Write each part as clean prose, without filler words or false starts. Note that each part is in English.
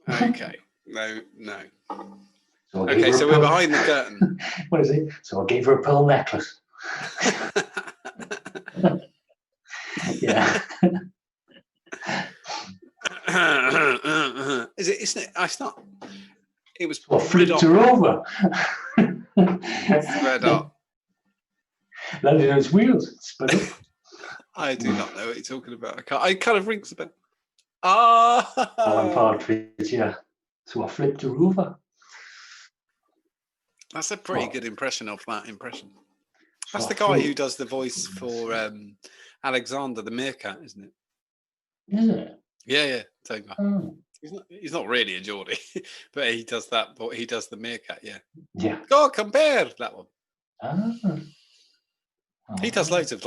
Okay. No. So Okay, so we're behind the curtain. What is it? So I gave her a pearl necklace. Yeah. Is it? Isn't it? It's not. It was. I flipped her over. Red hot. Landed on its wheels. Sped up. I do not know what you're talking about. I kind of rings a bell. Ah. Alan Partridge. Yeah. So I flipped her over. That's a pretty good impression of that impression. That's So the guy who does the voice for Alexander the meerkat, isn't it? Is it? Yeah, same guy. Oh. He's not really a Geordie, but he does that. But he does the meerkat, yeah. Yeah. Go compare that one. Ah. Oh. He does loads of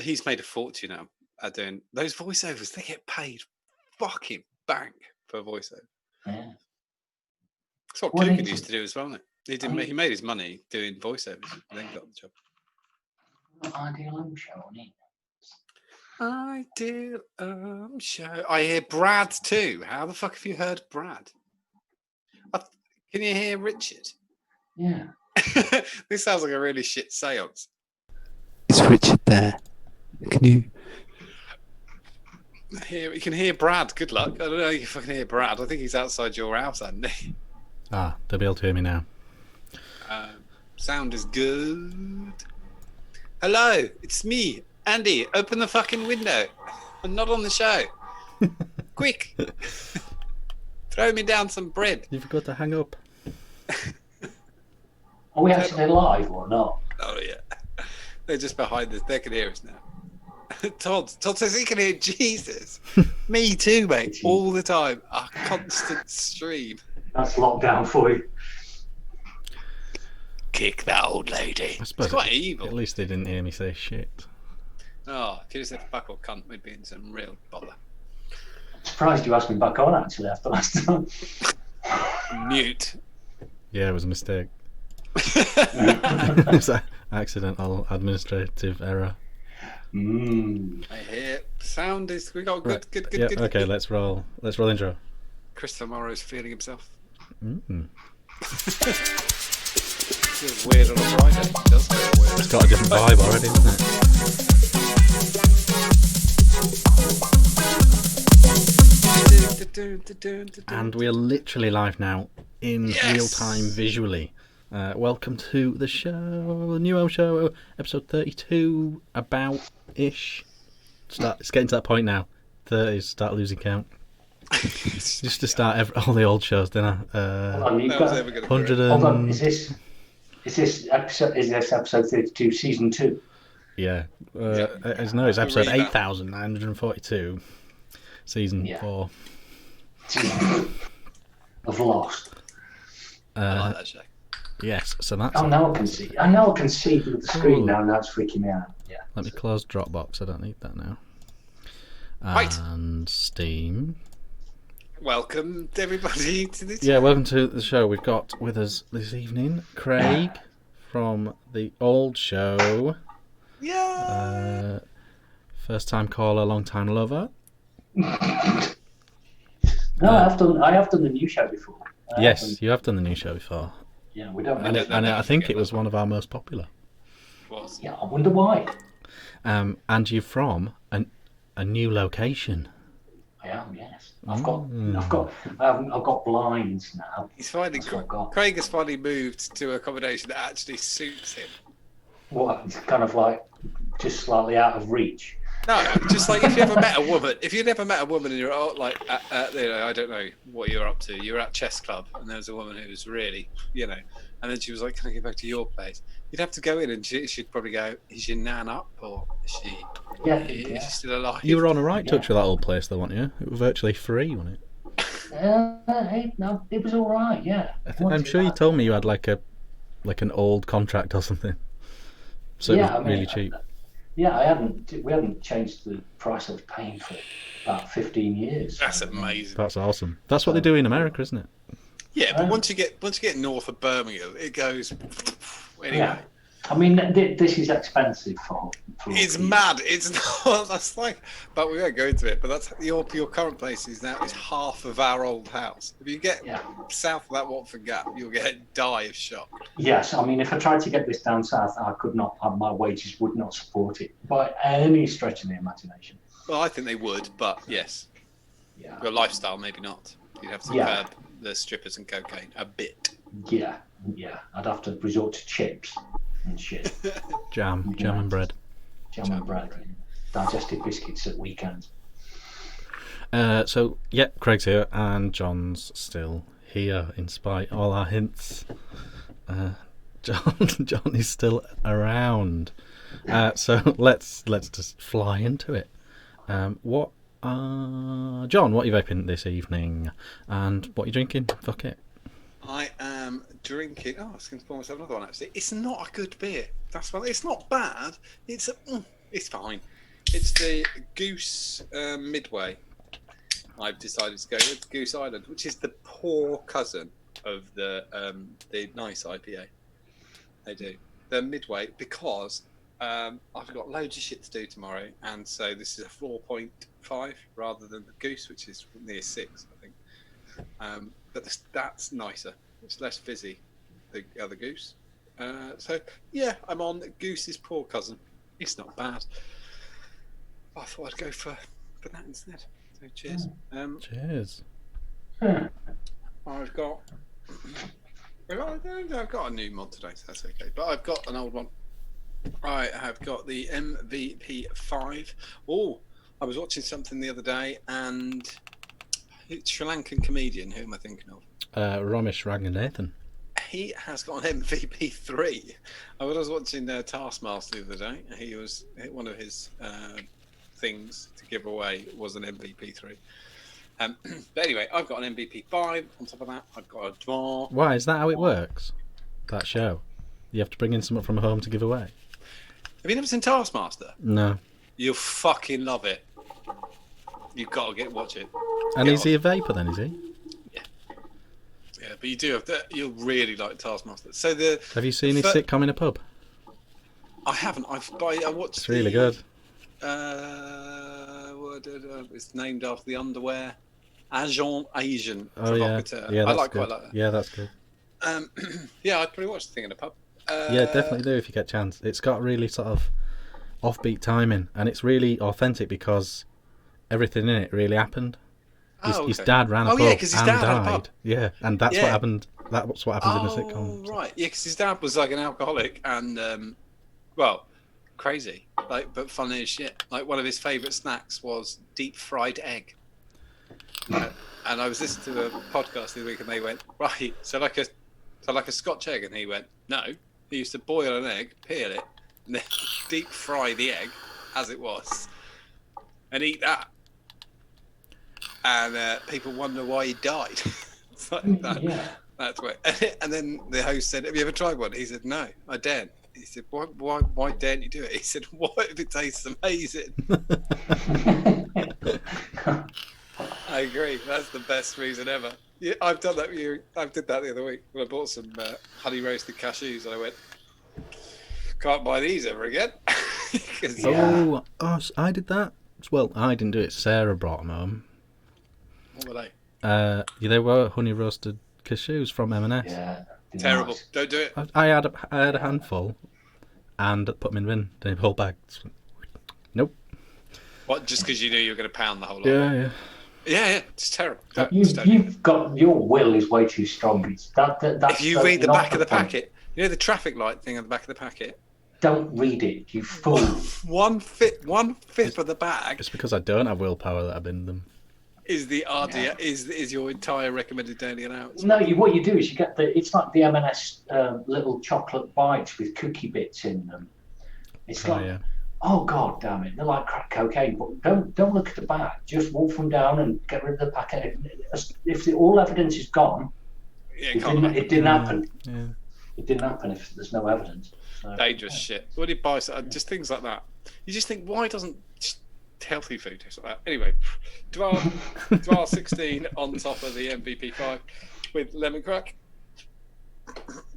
he's made a fortune out of doing those voiceovers. They get paid fucking bank for voiceover. Yeah. That's what Coogan used to do as well, isn't it? He made his money doing voiceovers and then got the job. Ideal Ohm Show, isn't it? Ideal Ohm Show. I hear Brad too. How the fuck have you heard Brad? Can you hear Richard? Yeah. This sounds like a really shit seance. Is Richard there? Can you? You can hear Brad. Good luck. I don't know if I can hear Brad. I think he's outside your house, Andy. Ah, they'll be able to hear me now. Sound is good. Hello, it's me, Andy. Open the fucking window. I'm not on the show. Quick. Throw me down some bread. You forgot to hang up. Are we actually live or not? Oh, yeah. They're just behind us. They can hear us now. Todd says he can hear Jesus. Me too, mate. All the time. A constant stream. That's lockdown for you. Kick that old lady. I suppose it's quite evil. At least they didn't hear me say shit. Oh, if you just said fuck or cunt, we'd be in some real bother. I'm surprised you asked me back on actually after last time. Mute. Yeah, it was a mistake. It was an accidental administrative error. I hear sound is. We got good. Okay, let's roll. Let's roll intro. Christopher Morrow's feeling himself. Feels weird on a Friday. It does feel weird. It's got a different vibe already, hasn't it? And we are literally live now in real time visually. Welcome to the show, the new Ohm Show, episode 32, about-ish. It's getting to that point now. 30s, start losing count. Just to start all the old shows, didn't I? 100 and... Hold on, is this episode 32, season 2? Yeah. It's episode 8,942, season 4. Of Lost. I like that show. Yes, so that's... Oh, now I can see. I know I can see through the screen now, and that's freaking me out. Yeah. Let me close Dropbox, I don't need that now. Right. And Steam. Welcome, everybody, to the Yeah, welcome to the show. We've got with us this evening Craig from the old show. Yeah. First time caller, long time lover. No, I have done the new show before. Yes, you have done the new show before. Yeah, we don't. And I think it was one of our most popular. Yeah, I wonder why. And you're from a new location. I am, yes. I've got blinds now. He's finally Craig has finally moved to accommodation that actually suits him. What? It's kind of like just slightly out of reach. No, just like if you never met a woman and you're like, I don't know what you're up to. You were at chess club and there was a woman who was really, and then she was like, "Can I get back to your place?" You'd have to go in and she'd probably go, "Is your nan up or is she? Is she still alive?" You were on a right touch with that old place, though, weren't you? It was virtually free, wasn't it? No, it was all right. Yeah. I'm sure you told me you had like an old contract or something. So it was really cheap. Yeah, we hadn't changed the price I was paying for about 15 years. That's amazing. That's awesome. That's what they do in America, isn't it? Yeah, but once you get north of Birmingham, it goes anyway. Yeah. I mean, this is expensive for It's people. mad. It's not. That's like, but we won't go into it. But that's your current place is half of our old house. If you get Yeah. south of that Watford Gap, you'll die of shock. Yes, I mean, if I tried to get this down south, I could not. My wages would not support it by any stretch of the imagination. Well, I think they would, but yes, Yeah. your lifestyle maybe not. You'd have to Yeah. curb the strippers and cocaine a bit. Yeah. I'd have to resort to chips and shit. Jam and bread. Jam and bread. Digestive biscuits at weekends. So yeah, Craig's here and John's still here in spite of all our hints. John is still around. So let's just fly into it. John, what are you vaping this evening? And what are you drinking? Fuck it. I am drinking. Oh, I was going to pour myself another one. Actually, it's not a good beer. That's why it's not bad. It's fine. It's the Goose Midway. I've decided to go with Goose Island, which is the poor cousin of the nice IPA. They do the Midway because I've got loads of shit to do tomorrow, and so this is a 4.5 rather than the Goose, which is near 6, I think. But that's nicer. It's less fizzy, the other Goose. So yeah, I'm on Goose's poor cousin. It's not bad. I thought I'd go for that instead. So cheers. Cheers. I've got a new mod today, so that's okay. But I've got an old one. I have got the MVP5. Oh, I was watching something the other day, and Sri Lankan comedian. Who am I thinking of? Ramesh Ranganathan. He has got an MVP3. I was watching Taskmaster the other day. He was one of his things to give away was an MVP3. But anyway, I've got an MVP5. On top of that, I've got a draw. Why is that how it works? That show, you have to bring in something from home to give away. Have you never seen Taskmaster? No. You'll fucking love it. You've got to watch it. And is he a vapor then? Is he? Yeah, but you do have that. You'll really like Taskmaster. So have you seen his sitcom in a pub? I haven't. I watched. It's really good. It's named after the underwear. Agent Oh yeah, provocateur. yeah, I that's quite good. like that. Yeah, that's good. Yeah, I'd probably watch the thing in a pub. Yeah, definitely do if you get a chance. It's got really sort of offbeat timing, and it's really authentic because everything in it really happened. His dad ran a pub because his and dad died. had a pub. Yeah, and that's what happened. That's what happens in the sitcom. Right. Yeah, because his dad was like an alcoholic and, crazy. But funny as shit. Like one of his favourite snacks was deep fried egg. And I was listening to a podcast the other week, and they went, right, so like a Scotch egg, and he went, no, he used to boil an egg, peel it, and then deep fry the egg as it was, and eat that. And people wonder why he died. It's like that. Yeah. That's why. And then the host said, "Have you ever tried one?" He said, "No, I daren't." He said, "Why daren't you do it?" He said, "What if it tastes amazing?" I agree. That's the best reason ever. Yeah, I've done that. I did that the other week when I bought some honey roasted cashews, and I went, "Can't buy these ever again." Oh, I did that. Well, I didn't do it. Sarah brought them home. What were they? They were honey roasted cashews from M&S. Yeah. Terrible. Nice. Don't do it. I had a handful, and put them in the bin. The whole bag. Nope. What? Just because you knew you were going to pound the whole lot? Yeah. Yeah. It's terrible. You've got your will is way too strong. It's that's if you read the not back of the point. packet, you know the traffic light thing on the back of the packet. Don't read it, you fool. One fifth of the bag It's because I don't have willpower that I bin them. is the RDA is your entire recommended daily allowance. No, what you do is you get it's like the M&S little chocolate bites with cookie bits in them. It's like, oh god damn it, they're like crack cocaine. But don't look at the bag. Just wolf them down and get rid of the packet. If all evidence is gone, it didn't happen. Yeah. It didn't happen if there's no evidence. So, Dangerous shit. What did buy? Just things like that. You just think, why doesn't healthy food taste like that? Anyway, Dwar 16 on top of the MVP 5 with lemon crack.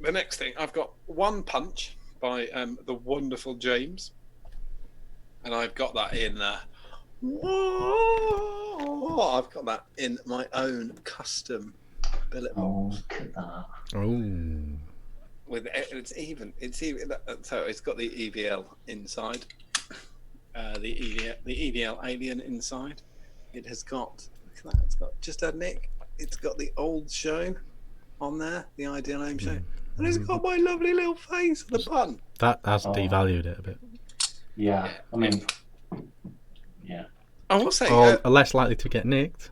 The next thing, I've got One Punch by the wonderful James, and I've got that in. I've got that in my own custom billet box. Look at that. Oh. With it's even. So it's got the EVL inside, the EVL Alien inside. It has got. Look at that. It's got just a nick. It's got the old show on there, the ideal Ohm Show, and it's got my lovely little face on the button. That has devalued it a bit. Yeah. I mean, yeah. I will say, Or less likely to get nicked.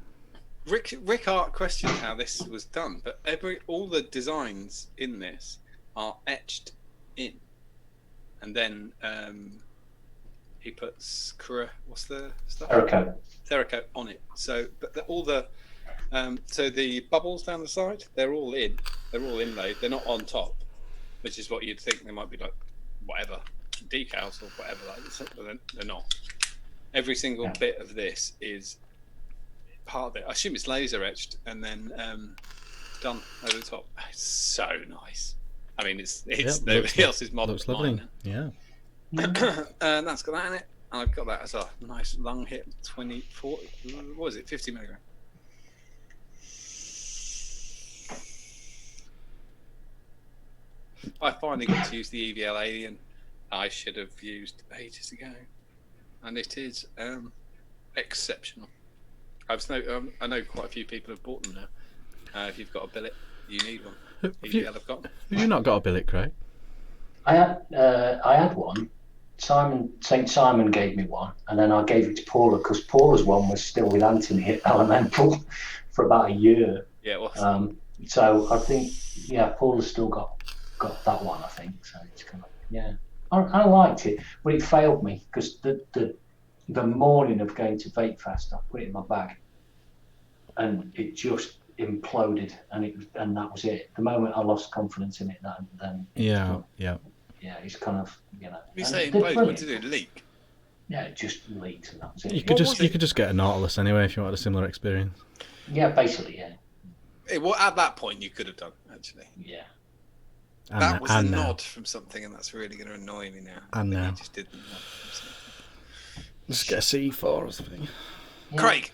Rick Art questioned how this was done, but all the designs in this are etched in, and then he puts what's the stuff? Cerakote on it. So, but all the so the bubbles down the side, they're all inlaid. They're not on top, which is what you'd think they might be like, whatever decals or whatever. But they're not. Every single bit of this is part of it. I assume it's laser etched and then done over the top. It's so nice. I mean, it's nobody else's model. Looks lovely. Mine. Yeah. And that's got that in it. And I've got that as a nice long hit, 24. What was it? 50 milligram. I finally got to use the EVL Alien. I should have used ages ago, and it is exceptional. I know quite a few people have bought them now. If you've got a billet, you need one. EVL have got. Have you not got a billet, Craig? I had one. St. Simon gave me one, and then I gave it to Paula because Paula's one was still with Anthony at Elemental for about a year. Yeah, it was. So I think Paula's still got that one. I think so. It's kind of I liked it, but it failed me because the morning of going to Vape Fest, I put it in my bag, and it just imploded, and that was it. The moment I lost confidence in it, then it's kind of You say imploded? What did it leak? Yeah, it just leaked, and that was it. You could just get a Nautilus anyway if you wanted a similar experience. Yeah, basically, yeah. Well, at that point, you could have done actually. Yeah. That was a nod from something, and that's really going to annoy me now. And now. You just did the nod from something. Just get a C4 or something. Yeah. Craig,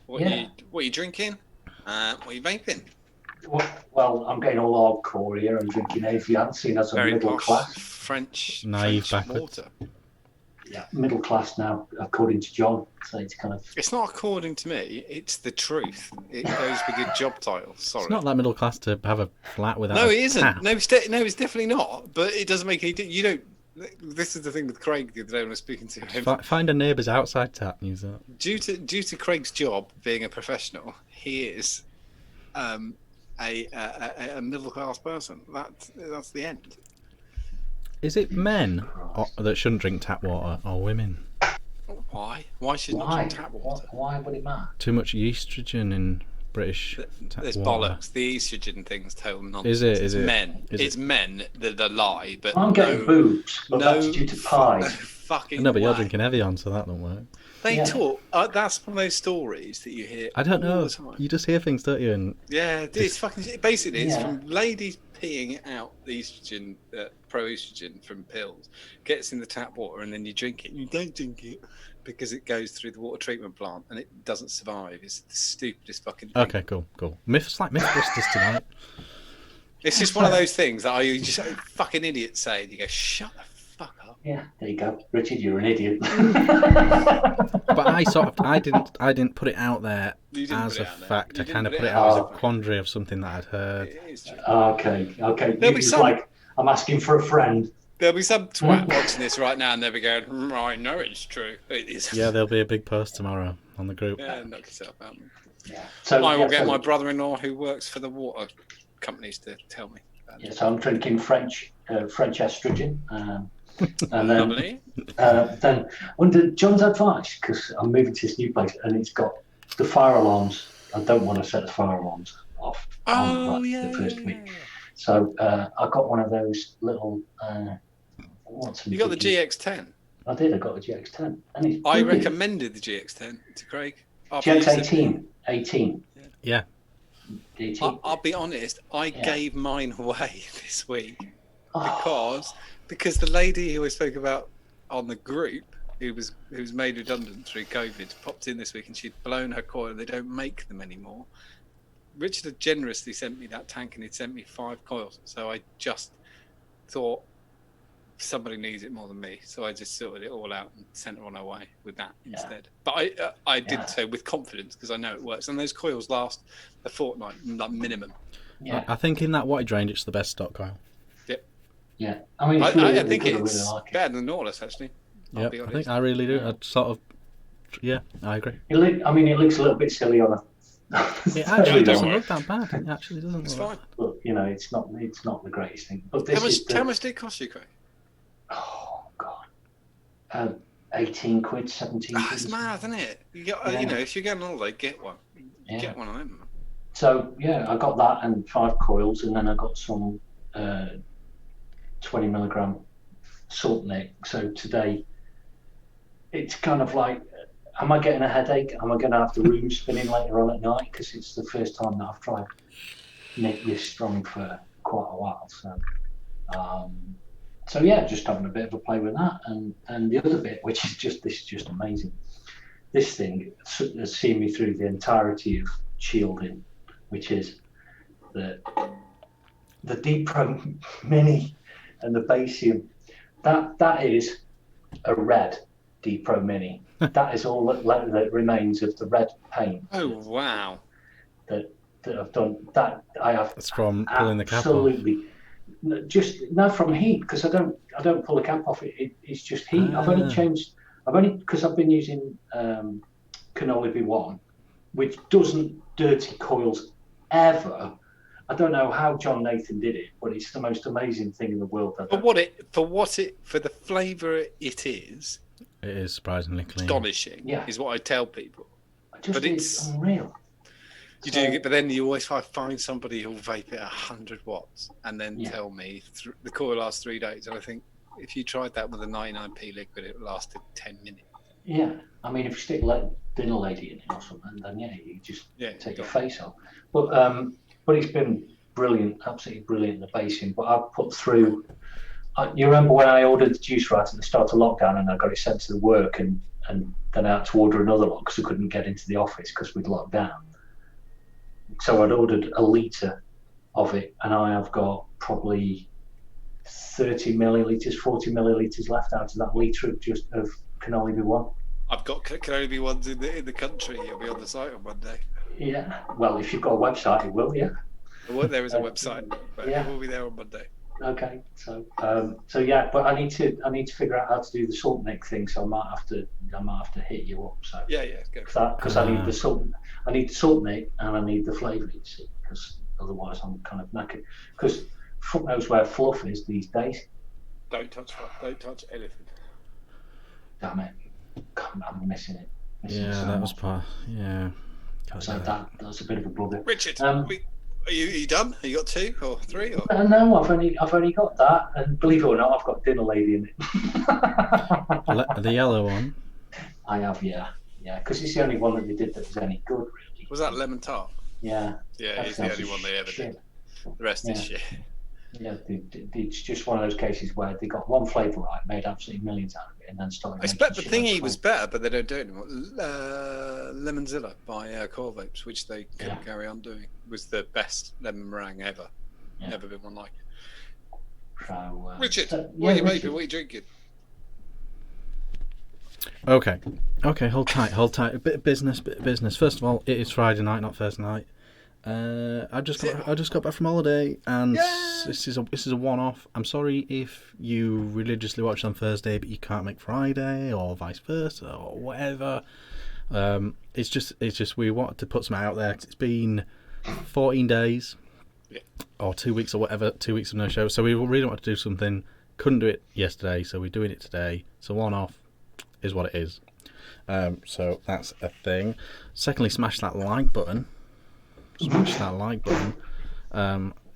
what are you drinking? What are you vaping? Well, I'm getting all hardcore here. I'm drinking Evian, seen as a Very middle posh class. French Naive French backwards. water. Yeah, middle class now, according to John. So it's kind of. It's not according to me. It's the truth. It goes with your job title. Sorry. It's not that middle class to have a flat without. No, a it isn't. tap. No, it's definitely not. But it doesn't make any. You don't. This is the thing with Craig the other day when I was speaking to him. Find a neighbour's outside tap and use that. Due to Craig's job being a professional, he is a middle class person. That's the end. Is it men that shouldn't drink tap water or women? Why? Why should not drink tap water? Why would it matter? Too much estrogen in British tap There's water. bollocks. The estrogen thing's total nonsense. Is it? Men. Is it's it? men that lie. But I'm getting boobs, but that's due to pie. Fucking No, but you're way. drinking Evian, so that don't work. They talk. That's one of those stories that you hear. I don't all know. the time. You just hear things, don't you? And Yeah, it's fucking. Basically, it's Yeah. from ladies peeing out the estrogen, pro-estrogen from pills, gets in the tap water, and then you drink it. You don't drink it because it goes through the water treatment plant and it doesn't survive. It's the stupidest fucking thing. okay, cool. Mythbusters tonight. It's just one of those things that you just fucking idiots say, and you go, shut the fuck up. Yeah, there you go, Richard. You're an idiot. But I didn't put it out there You didn't as put a it out there. fact. You I didn't kind of put put it it out out as as a a- quandary of something that I'd heard. It is true. Okay. There'll be It's some- like I'm asking for a friend. There'll be some twat watching this right now, and they'll be going, I know it's true. It is. Yeah, there'll be a big post tomorrow on the group. Yeah, knock yourself out. Yeah. So I will get my brother-in-law who works for the water companies to tell me. So I'm drinking French estrogen, and then Lovely. then under John's advice, because I'm moving to this new place and it's got the fire alarms. I don't want to set the fire alarms off on the first week. So I got one of those little. You got the GX10. I did. I got the GX10, and it's I brilliant. recommended the GX10 to Craig. After you said- GX18. Yeah. 18. I'll be honest. I gave mine away this week Oh, because because the lady who I spoke about on the group, who was made redundant through COVID, popped in this week and she'd blown her coil. They don't make them anymore. Richard had generously sent me that tank and he'd sent me 5 coils. So I just thought somebody needs it more than me. So I just sorted it all out and sent her on her way with that instead. But I did so with confidence because I know it works. And those coils last a fortnight, like minimum. Yeah. I think in that wattage range, it's the best stock coil. Yep. Yeah. I mean, I think really it's like it. better than Norless, actually. Yeah, I think I really do. I sort of, I agree. It looks a little bit silly on a. It actually don't doesn't worry. look that bad. It actually doesn't It's look fine. Look, it's not the greatest thing. But this How much did it cost you, Craig? Oh God, 18 quid, 17 quid. It's mad, isn't it? You get, if you're going on holiday, get one. Get one of them. So I got that and 5 coils, and then I got some 20 milligram salt nick. So today, it's kind of like, am I getting a headache? Am I going to have the room spinning later on at night? Because it's the first time that I've tried nick this strong for quite a while. So just having a bit of a play with that, and the other bit, which is just amazing. This thing has seen me through the entirety of shielding, which is the Deep Pro Mini and the Basium. That is a red Deep Pro Mini. That is all that remains of the red paint. Oh wow! That I've done. That I have. That's from pulling the cap off. Absolutely. Just not from heat, because I don't pull the cap off. It's just heat. I've only because I've been using Cannoli V1, which doesn't dirty coils ever. I don't know how John Nathan did it, but it's the most amazing thing in the world. For the flavour it is surprisingly clean. astonishing. Yeah. Is what I tell people. But it's unreal. You do it, but then you always find somebody who'll vape it 100 watts and then tell me the coil lasts 3 days. And I think if you tried that with a 99p liquid, it lasted 10 minutes. Yeah, I mean, if you stick dinner lady in it or something, then you just take your face off. But it's been brilliant, absolutely brilliant, the basing. But I've put through. You remember when I ordered the juice right at the start of lockdown, and I got it sent to the work, and then I had to order another lot because I couldn't get into the office because we'd locked down. So I'd ordered a litre of it, and I have got probably 30 millilitres, 40 millilitres left out of that litre of Cannoli V1. I've got Cannoli V1s in the country. You'll be on the site on Monday. Yeah, well, if you've got a website, it will, yeah. Well, there is a website, but it will be there on Monday. Okay, so but I need to figure out how to do the salt nick thing. So I might have to hit you up. So go. Because I need the salt nick and I need the flavour. You see, because otherwise I'm kind of knackered. Because fuck knows where fluff is these days. Don't touch anything. Damn it, I'm missing it. That was part. Yeah. So that's a bit of a bugger. Richard, are you done? Have you got 2 or 3? Or? No, I've only got that, and believe it or not, I've got dinner lady in it. The yellow one. I have, yeah, because it's the only one that they did that was any good, really. Was that lemon tart? Yeah. Yeah, it's the only one they ever did. The rest is shit. Yeah, it's just one of those cases where they got one flavour right, made absolutely millions out of it, and then started. I expect the thingy was better, but they don't do it anymore. Lemonzilla by Core Vapes, which they couldn't carry on doing, was the best lemon meringue ever. Yeah. Never been one like it. So, Richard, what are you making? What are you drinking? Okay, hold tight. A bit of business. First of all, it is Friday night, not Thursday night. I just got back from holiday, and this is a one-off. I'm sorry if you religiously watched on Thursday, but you can't make Friday, or vice versa, or whatever. It's just we wanted to put something out there. It's been 14 days, or 2 weeks or whatever. 2 weeks of no show, so we really wanted to do something. Couldn't do it yesterday, so we're doing it today. So one-off is what it is. So that's a thing. Secondly, smash that like button. Smash that like button,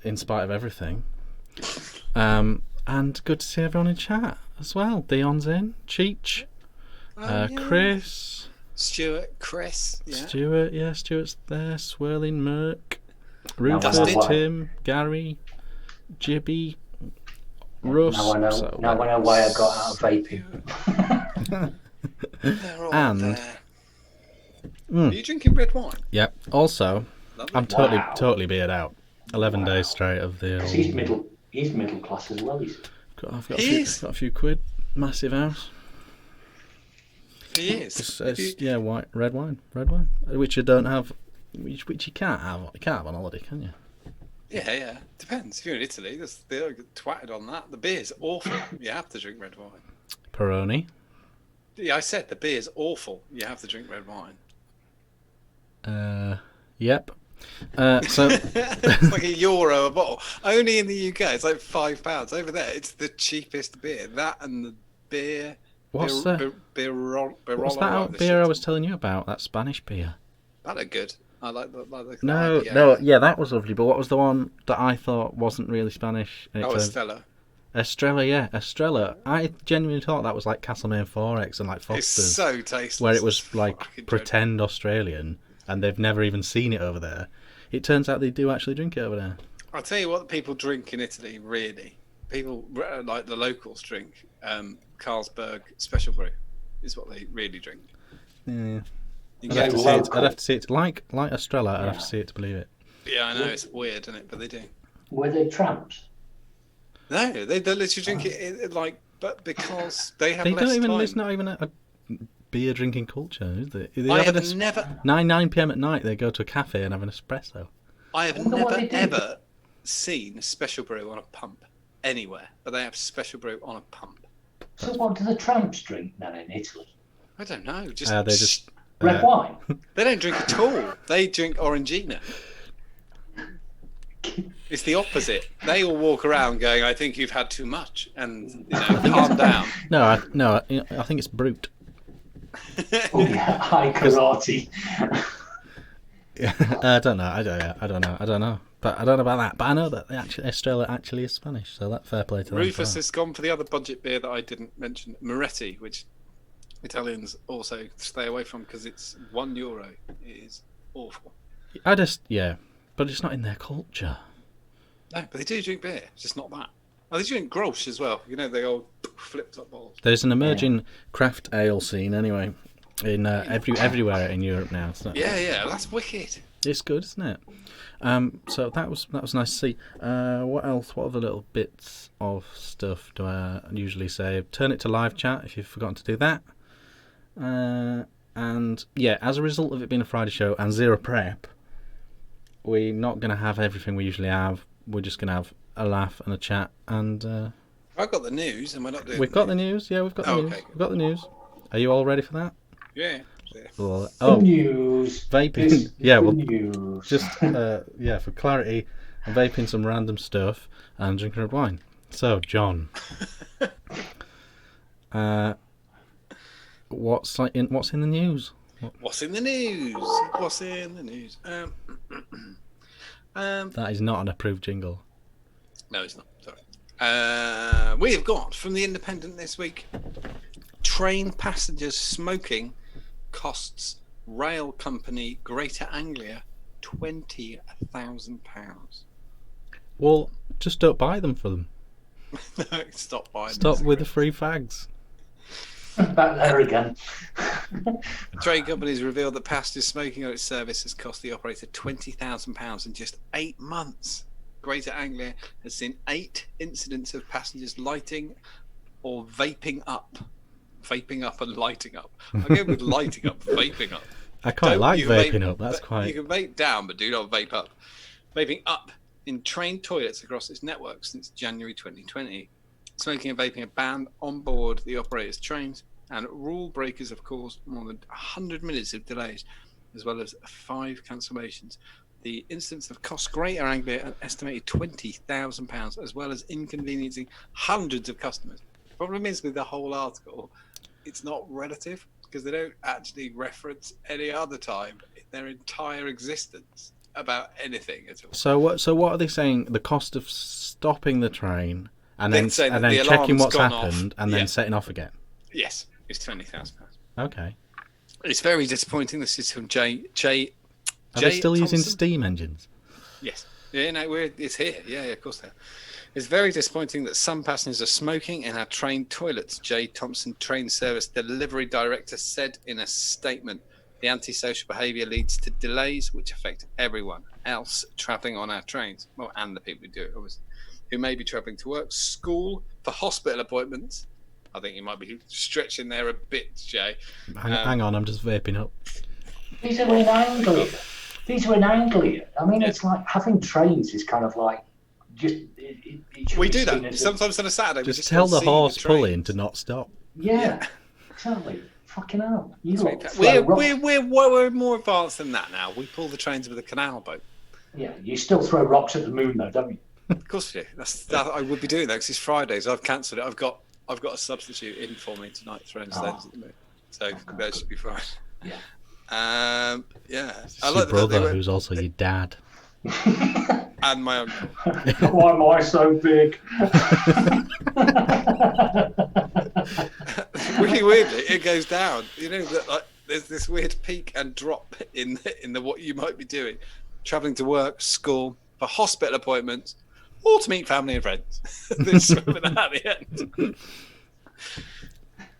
in spite of everything. And good to see everyone in chat as well. Dion's in, Cheech, Chris, Stuart, Chris, Stuart's there, Swirling Merc, Rufus, Tim, Gary, Jibby, Russ. Now I know. So Now I know why I got out of vaping. They're all And- there. Mm. Are you drinking red wine? Yep. Also, Lovely. I'm totally beard out. 11 days straight of the Because old... he's middle class as well. I've got He a few quid. Massive house. He is. Yeah, red wine, which you don't have, which you can't have. You can't have on holiday, can you? Yeah. Depends. If you're in Italy, they'll get twatted on that. The beer's awful. You have to drink red wine. Peroni. Yeah, I said the beer's awful. You have to drink red wine. Yep. So It's like €1 a bottle. Only in the UK, it's like £5. Over there, it's the cheapest beer. That and the beer. what's beer, what's that beer I was telling you about? That Spanish beer. That are good. I like the No, IPA. yeah, that was lovely. But what was the one that I thought wasn't really Spanish? Oh, Estella. Estrella, yeah, Estrella. I genuinely thought that was like Castlemaine 4X and like It's Foster's, so tasty. where it was like Fucking pretend Australian, and they've never even seen it over there. It turns out they do actually drink it over there. I'll tell you what people drink in Italy, really. People, like the locals, drink Carlsberg Special Brew, is what they really drink. Yeah. You I'd get have, to it- see it. I'd have to see it. Like Estrella, I'd have to see it to believe it. Yeah, I know, it's weird, isn't it? But they do. Were they tramps? No, they literally drink it like, but because they have They less don't even. time. There's not even a beer drinking culture, is there? They I have have never, 9 p.m. at night. They go to a cafe and have an espresso. I have wonder what never they do. ever seen Special Brew on a pump anywhere, but they have Special Brew on a pump. So what do the tramps drink then in Italy? I don't know. Just They just Red wine? they don't drink at all. They drink Orangina. It's the opposite. They all walk around going, "I think you've had too much," and calm down. No, I think it's brute. Oh yeah, high karate. I don't know. I don't know. But I don't know about that. But I know that Estrella actually is Spanish, so that's fair play to them. Rufus has gone for the other budget beer that I didn't mention, Moretti, which Italians also stay away from because it's €1. It is awful. But it's not in their culture. No, but they do drink beer. It's just not that. Oh, they drink Grolsch as well. You know, the old flipped up bottles. There's an emerging craft ale scene anyway, in everywhere in Europe now. So Yeah, that's wicked. it's good, isn't it? So that was nice to see. What else? What other little bits of stuff do I usually say? Turn it to live chat if you've forgotten to do that. And yeah, as a result of it being a Friday show and zero prep, we're not going to have everything we usually have. We're just going to have a laugh and a chat. And I've got the news, and we're not doing. we've got the news. Yeah, we've got the news. Okay. We've got the news. Are you all ready for that? Yeah. Well, The news. vaping. This Yeah, is well, the news. just for clarity, I'm vaping some random stuff and drinking red wine. So, John, what's in the news? What's in the news? What's in the news? That is not an approved jingle. No, it's not. Sorry. We have got from the Independent this week: train passengers smoking costs rail company Greater Anglia £20,000. Well, just don't buy them for them. No, stop buying. Stop with the free fags. Back there again. Train companies revealed that passengers smoking on its service has cost the operator £20,000 in just 8 months. Greater Anglia has seen 8 incidents of passengers lighting or vaping up. Vaping up and lighting up. I'll go with lighting up, vaping up. I quite Don't- like you can vaping vape- up. That's You quite. can vape down, but do not vape up. Vaping up in train toilets across its network since January 2020. Smoking and vaping are banned on board the operator's trains, and rule breakers have caused more than 100 minutes of delays, as well as 5 cancellations. The incidents have cost Greater Anglia an estimated £20,000, as well as inconveniencing hundreds of customers. The problem is with the whole article, it's not relative, because they don't actually reference any other time in their entire existence about anything at all. So what are they saying? The cost of stopping the train and They're then saying and that then the checking alarm's what's gone happened off. and then Yeah. setting off again. Yes, it's £20,000. Okay. It's very disappointing. This is from Jay. Are they still using Thompson? steam engines? Yes. Yeah, no, it's here. Yeah, of course they are. It's very disappointing that some passengers are smoking in our train toilets, Jay Thompson, train service delivery director, said in a statement. The antisocial behaviour leads to delays which affect everyone else travelling on our trains. Well, and the people who do it, obviously, who may be travelling to work, school, for hospital appointments. I think you might be stretching there a bit, Jay. Hang on, I'm just vaping up. These are in Anglia. I mean, it's like having trains is kind of like just. We do that sometimes on a Saturday. Just tell the horse pulling to not stop. Yeah, exactly. Fucking hell. We're more advanced than that now. We pull the trains with a canal boat. Yeah, you still throw rocks at the moon, though, don't you? Of course we do. I would be doing that because it's Fridays. I've cancelled it. I've got a substitute in for me tonight throwing stones at the moon, so that should be fine. Yeah. It's your brother who's also your dad. And my uncle. Why am I so big? Really weirdly, it goes down. You know that like there's this weird peak and drop in the what you might be doing, travelling to work, school, for hospital appointments, or to meet family and friends. There's something at the end.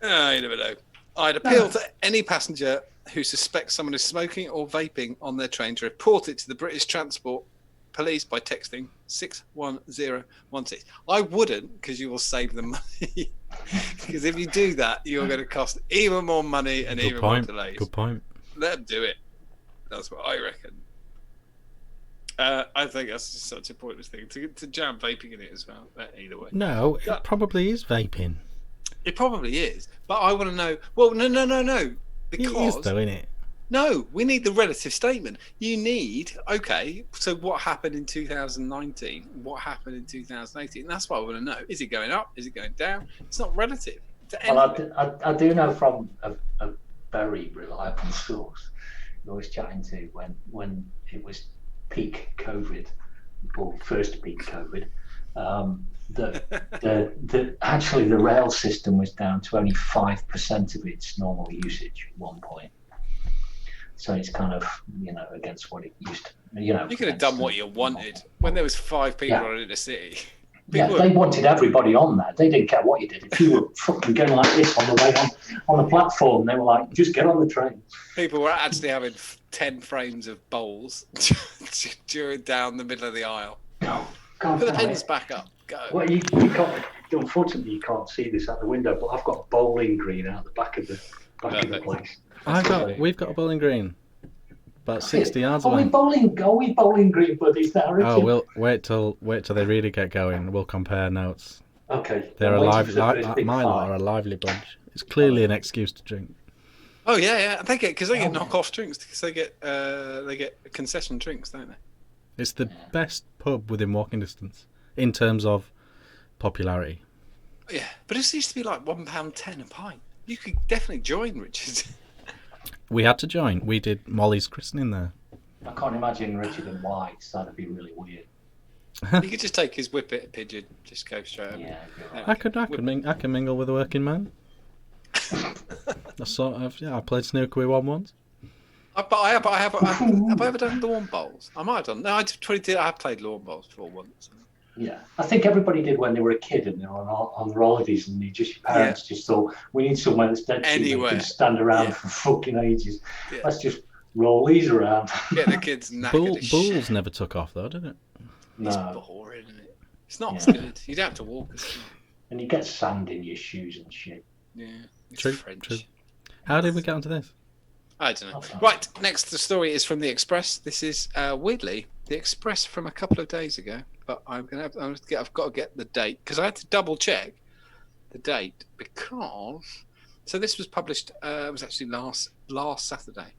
You never know. I'd appeal to any passenger who suspects someone is smoking or vaping on their train to report it to the British Transport Police by texting 61016. I wouldn't, because you will save them money. Because if you do that, you're going to cost even more money and even more delays. Good point. Let them do it. That's what I reckon. I think that's just such a pointless thing to jam vaping in it as well. Either way. No, it probably is vaping. It probably is, but I want to know. Well, no. Because it is, though, isn't it? No, we need the relative statement. You need, okay, so what happened in 2019? What happened in 2018? That's what I want to know. Is it going up? Is it going down? It's not relative to anything. Well, I do know from a very reliable source I was chatting to when it was peak COVID, or first peak COVID, that actually the rail system was down to only 5% of its normal usage at one point. So it's kind of, against what it used to, You could have done what you wanted when there was 5 people on in the city. They wanted everybody on there. They didn't care what you did. If you were fucking going like this on the way on the platform, they were like, just get on the train. People were actually having 10 frames of bowls down the middle of the aisle. Oh, God, put the pins back up. Go. Well, you can't. Unfortunately, you can't see this out the window, but I've got a bowling green out the back of the place. We've got a bowling green, about 60 yards away. Are we bowling green buddies now? Oh, we'll wait till they really get going. We'll compare notes. Okay. They're a my lot are a lively bunch. It's clearly an excuse to drink. Oh yeah. They get knockoff drinks because they get concession drinks, don't they? It's the best pub within walking distance in terms of popularity. Yeah, but it used to be like £1.10 a pint. You could definitely join, Richard. We had to join. We did Molly's christening there. I can't imagine Richard and White. That'd be really weird. You could just take his whippet pigeon, just go straight over. Yeah, I can mingle with a working man. I played snooker with one once. Have I ever done lawn bowls? I might have done. No, I have played lawn bowls before once. Yeah, I think everybody did when they were a kid and they were on holidays, and your parents just thought, we need somewhere that's dead cheap that can stand around for fucking ages. Yeah. Let's just roll these around. Get the kids knackered. Bulls never took off though, did it? No. It's boring, isn't it? It's not good. You'd have to walk. And you get sand in your shoes and shit. Yeah, it's true. How did we get onto this? I don't know. Right, next the story is from the Express. This is weirdly the Express from a couple of days ago, but I've got to get the date because I had to double check the date because this was published. It was actually last Saturday.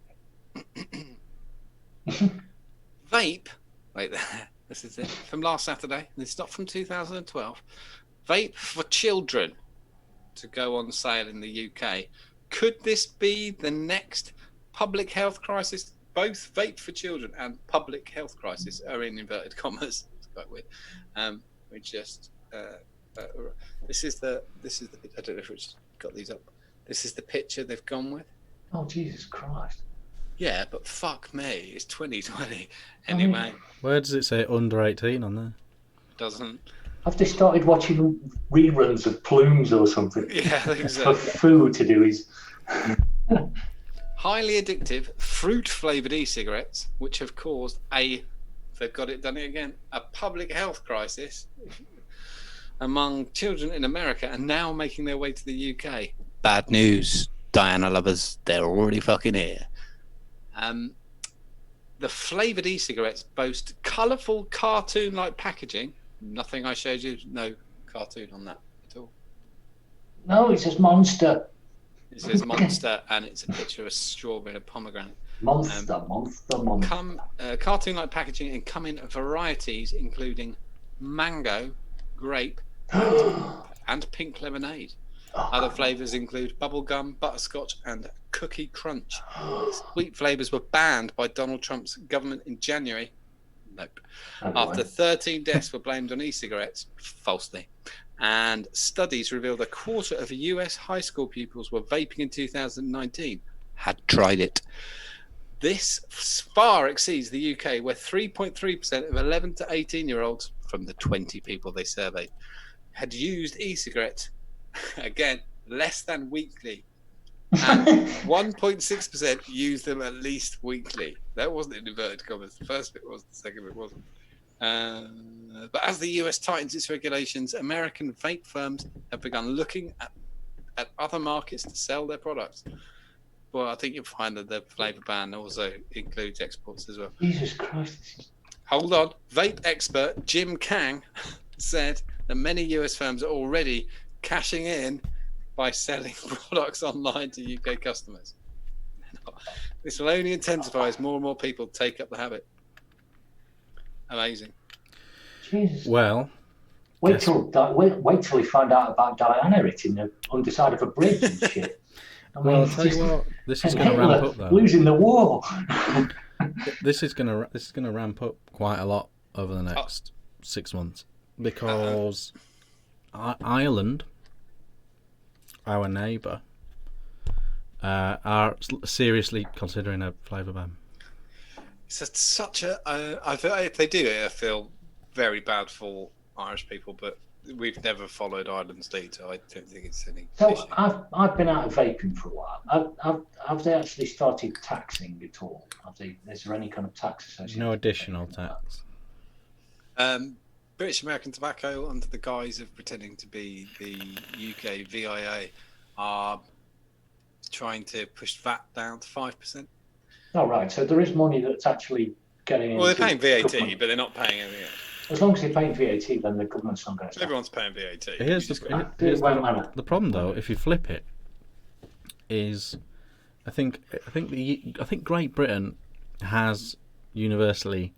Vape. Wait there. This is it from last Saturday. And it's not from 2012. Vape for children to go on sale in the UK. Could this be the next public health crisis? Both vape for children and public health crisis are in inverted commas. It's quite weird. We just this is the I don't know if it's got these up. This is the picture they've gone with. Oh Jesus Christ! Yeah, but fuck me, it's 2020 anyway. Where does it say under 18 on there? Doesn't. Have they started watching reruns of Plumes or something? Yeah, I think so. For food to do is. Highly addictive, fruit-flavored e-cigarettes, which have caused they've got it done it again, a public health crisis among children in America, and now making their way to the UK. Bad news, Diana lovers, they're already fucking here. The flavoured e-cigarettes boast colourful cartoon-like packaging. Nothing I showed you, no cartoon on that at all. No, it says Monster. It says Monster, and it's a picture of a strawberry and a pomegranate. Monster. Cartoon-like packaging and come in varieties including mango, grape, and pink lemonade. Other flavours include bubblegum, butterscotch, and cookie crunch. Sweet flavours were banned by Donald Trump's government in January. Nope. After 13 deaths were blamed on e-cigarettes, falsely. And studies revealed a quarter of US high school pupils were vaping in 2019 had tried it. This far exceeds the UK, where 3.3% of 11 to 18-year-olds from the 20 people they surveyed had used e-cigarettes, again, less than weekly. And 1.6% used them at least weekly. That wasn't in inverted commas. The first bit was, the second bit wasn't. But as the US tightens its regulations, American vape firms have begun looking at other markets to sell their products. Well, I think you'll find that the flavour ban also includes exports as well. Jesus Christ. Hold on. Vape expert Jim Kang said that many US firms are already cashing in by selling products online to UK customers. This will only intensify as more and more people take up the habit. Amazing. Jesus. Well, wait till we find out about Diana hitting the underside of a bridge and shit. I'll tell you what, this is going to ramp up though. Losing the war. This is going to ramp up quite a lot over the next 6 months because Ireland, our neighbour, are seriously considering a flavour ban. It's such a. I feel if they do it, I feel very bad for Irish people, but we've never followed Ireland's lead, so I don't think it's any So issue. I've been out of vaping for a while. Have they actually started taxing at all? Is there any kind of tax associated? No additional tax. British American Tobacco, under the guise of pretending to be the UK VIA, are trying to push VAT down to 5%. Oh, right. So there is money that's actually getting. Well, they're paying VAT, government. but they're not paying anything else. As long as they're paying VAT, then the government's not going to. Everyone's paying VAT. Here's the problem, though. If you flip it, is I think Great Britain has universally,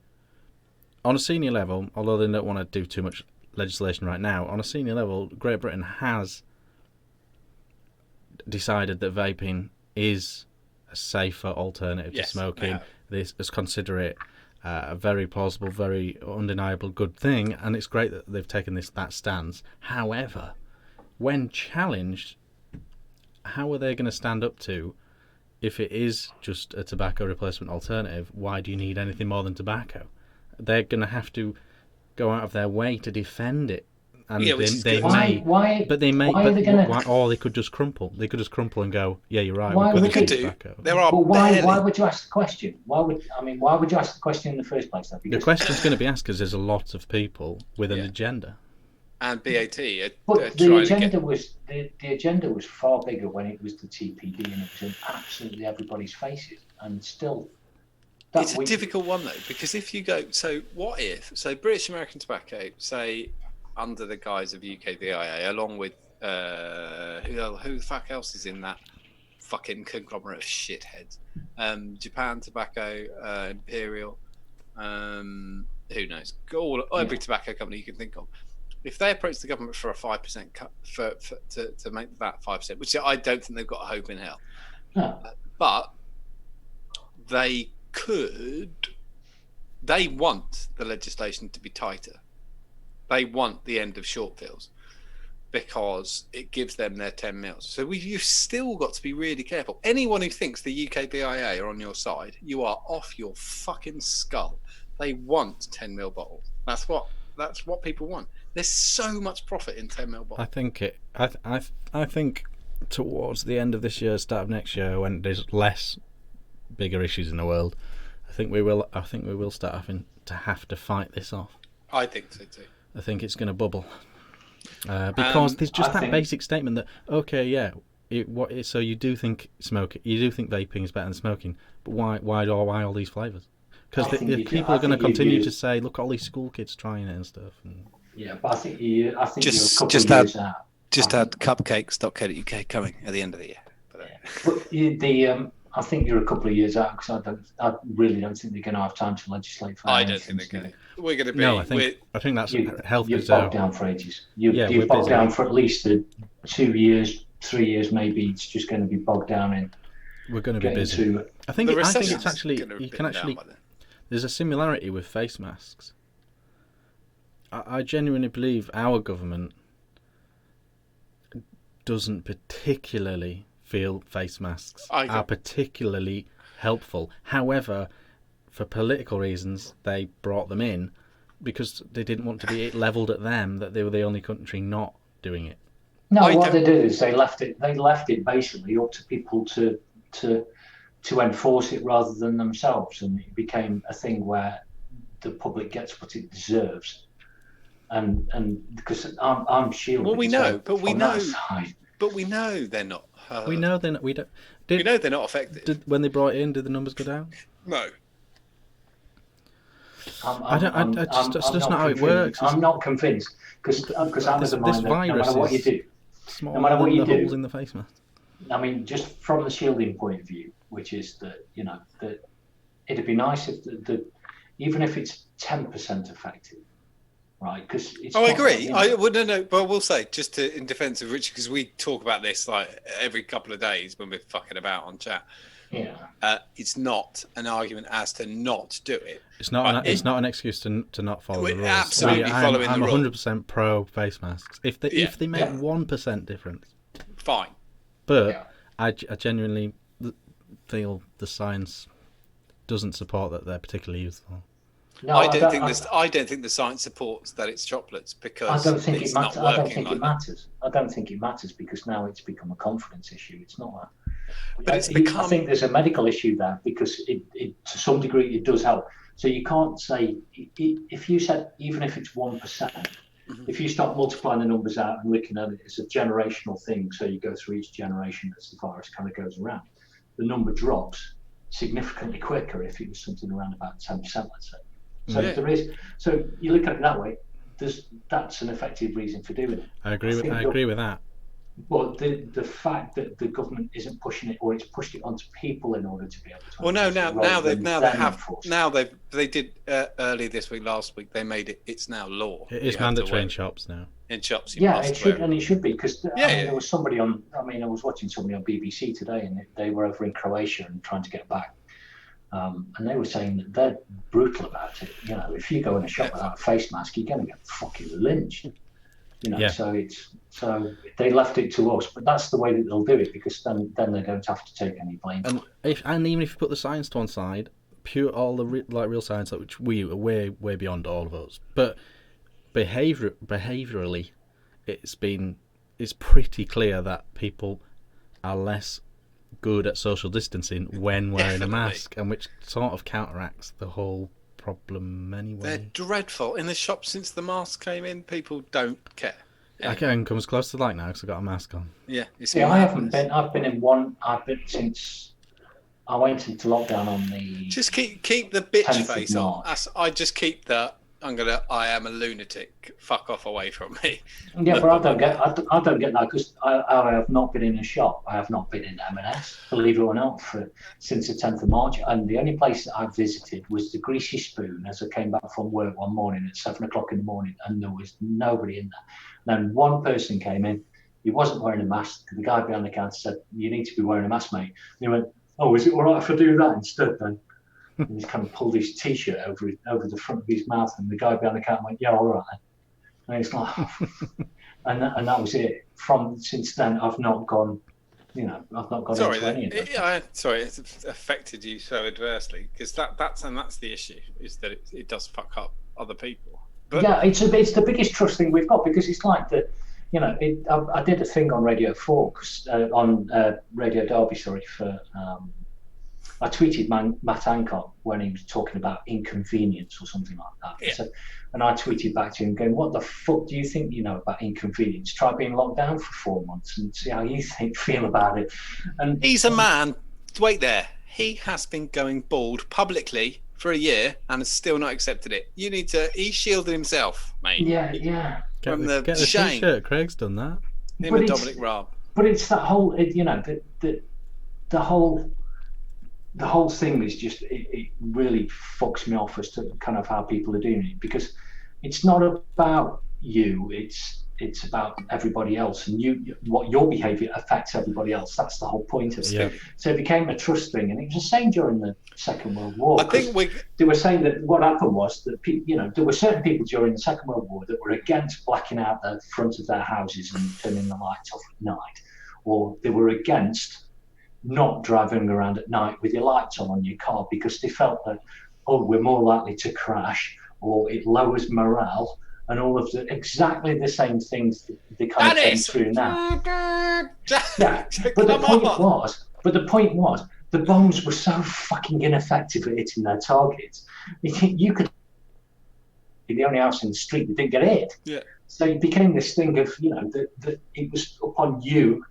on a senior level, although they don't want to do too much legislation right now, on a senior level, Great Britain has decided that vaping is a safer alternative to smoking. They consider it a very plausible, very undeniable good thing, and it's great that they've taken that stance. However, when challenged, how are they going to stand up to, if it is just a tobacco replacement alternative, why do you need anything more than tobacco? They're going to have to go out of their way to defend it. And Yeah, or they could just crumple. They could just crumple and go, "Yeah, you're right." Why Well, they would could they- do. Tobacco. There are But why barely. would you ask the question? Why would you ask the question in the first place? Then? The Because, question's going to be asked because there's a lot of people with an agenda. And BAT are but trying the to agenda get. was the agenda was far bigger when it was the TPD and it was in absolutely everybody's faces, and still. It's a difficult one though, because if you go, so what if, so British American Tobacco, say, under the guise of UK VIA, along with who the fuck else is in that fucking conglomerate of shitheads? Japan Tobacco, Imperial, who knows? Every tobacco company you can think of. If they approach the government for a 5% cut to make that 5%, which I don't think they've got a hope in hell, but they want the legislation to be tighter. They want the end of short fills because it gives them their 10 mils. So you've still got to be really careful. Anyone who thinks the UK BIA are on your side, you are off your fucking skull, They want 10ml bottles. That's what people want. There's so much profit in 10ml bottles. I think towards the end of this year, start of next year, when there's less bigger issues in the world, I think we will start having to fight this off. I think so too. I think it's going to bubble because there's just basic statement that so you do think vaping is better than smoking, but why all these flavours? Because the people are going to continue to say, look, all these school kids trying it and stuff. And... Yeah, but I think you're a couple of years out. Just had cupcakes.co.uk coming at the end of the year. I think you're a couple of years out because I really don't think they're going to have time to legislate for. I don't think they're going to. We're going to be. No, I think that's health. You've bogged down for ages. You've bogged down for at least 2 years, 3 years, maybe. It's just going to be bogged down in. We're going to be busy. I think it's actually you can actually. There's a similarity with face masks. I genuinely believe our government doesn't particularly feel face masks are particularly helpful. However, for political reasons, they brought them in because they didn't want to be levelled at them that they were the only country not doing it. No, what they did is they left it basically up to people to enforce it rather than themselves, and it became a thing where the public gets what it deserves. And because I'm shielded. Well, we know they're not. We know they're not. We know they're not affected. When they brought it in, did the numbers go down? No. That's not how it works. I'm not convinced because I'm of the mind that no matter what you do, no matter what you do, holes in the face mask. I mean, just from the shielding point of view, which is that that it'd be nice if even if it's 10% effective. Right, because I agree. But we'll say just in defence of Richard, because we talk about this like every couple of days when we're fucking about on chat. Yeah, it's not an argument as to not do it. It's not an excuse to not follow the rules. Absolutely following the rules. I'm 100% pro face masks. If they make 1% difference, fine. But I genuinely feel the science doesn't support that they're particularly useful. No, I don't think the science supports that it's chocolates because I don't think it matters. I don't think it matters because now it's become a confidence issue. It's not that. But it's become. I think there's a medical issue there because it to some degree it does help. So you can't say if you said even if it's 1%, if you start multiplying the numbers out and looking at it as a generational thing, so you go through each generation as the virus kind of goes around, the number drops significantly quicker if it was something around about 10%, let's say. So there is. So you look at it that way. That's an effective reason for doing it. I agree with that. But the fact that the government isn't pushing it, or it's pushed it onto people in order to be able to. Well, they did earlier this week, last week. They made it. It's now law. It is mandatory in shops now. In shops, it should be because there was somebody on. I mean, I was watching somebody on BBC today, and they were over in Croatia and trying to get back. And they were saying that they're brutal about it. If you go in a shop without a face mask, you're going to get fucking lynched. So they left it to us, but that's the way that they'll do it because then they don't have to take any blame. And even if you put the science to one side, all the real science, which we are way beyond all of us, but behaviourally, it's pretty clear that people are less good at social distancing when wearing a mask, and which sort of counteracts the whole problem anyway. They're dreadful. In the shop since the mask came in, people don't care. I can't come as close to like now because I've got a mask on. Yeah, I haven't been. I've been in one. I've been since I went into lockdown on the. Just keep the bitch face on. I just keep the. I am a lunatic. Fuck off away from me. Yeah, but I don't get that because I have not been in a shop. I have not been in M&S, believe it or not, since the 10th of March. And the only place that I visited was the Greasy Spoon as I came back from work one morning at 7:00 in the morning, and there was nobody in there. And then one person came in. He wasn't wearing a mask. The guy behind the counter said, "You need to be wearing a mask, mate." And he went, "Oh, is it all right if I do that instead then?" And he's kind of pulled his T-shirt over the front of his mouth, and the guy behind the counter went, "Yeah, all right." And it's like, and that was it. Since then, I've not gone You know, I've not got Sorry, into any of them. sorry, it's affected you so adversely because that's the issue is that it does fuck up other people. But Yeah, it's the biggest trust thing we've got because it's like you know, I did a thing on Radio 4, on Radio Derby, sorry, for I tweeted Matt Hancock when he was talking about inconvenience or something like that. Yeah. So, and I tweeted back to him going, what the fuck do you think you know about inconvenience? Try being locked down for 4 months and see how you feel about it. And he's a man. Wait there. He has been going bald publicly for a year and has still not accepted it. You need to. He shielded himself, mate. Yeah. Get From the shame. T-shirt. Craig's done that. Him and Dominic Raab. But it's that whole, you know, the whole thing is just it really fucks me off as to kind of how people are doing it, because it's not about you, it's about everybody else, and what your behaviour affects everybody else. That's the whole point of it. Yeah. So it became a trust thing, and it was the same during the Second World War. I think they were saying that what happened was that you know, there were certain people during the Second World War that were against blacking out the front of their houses and turning the lights off at night, or they were against not driving around at night with your lights on your car because they felt that, oh, we're more likely to crash, or it lowers morale, and all of exactly the same things that they kind of came through now. Yeah, but the point was, the bombs were so fucking ineffective at hitting their targets. You could be the only house in the street that didn't get hit. Yeah. So it became this thing of, you know, that it was upon you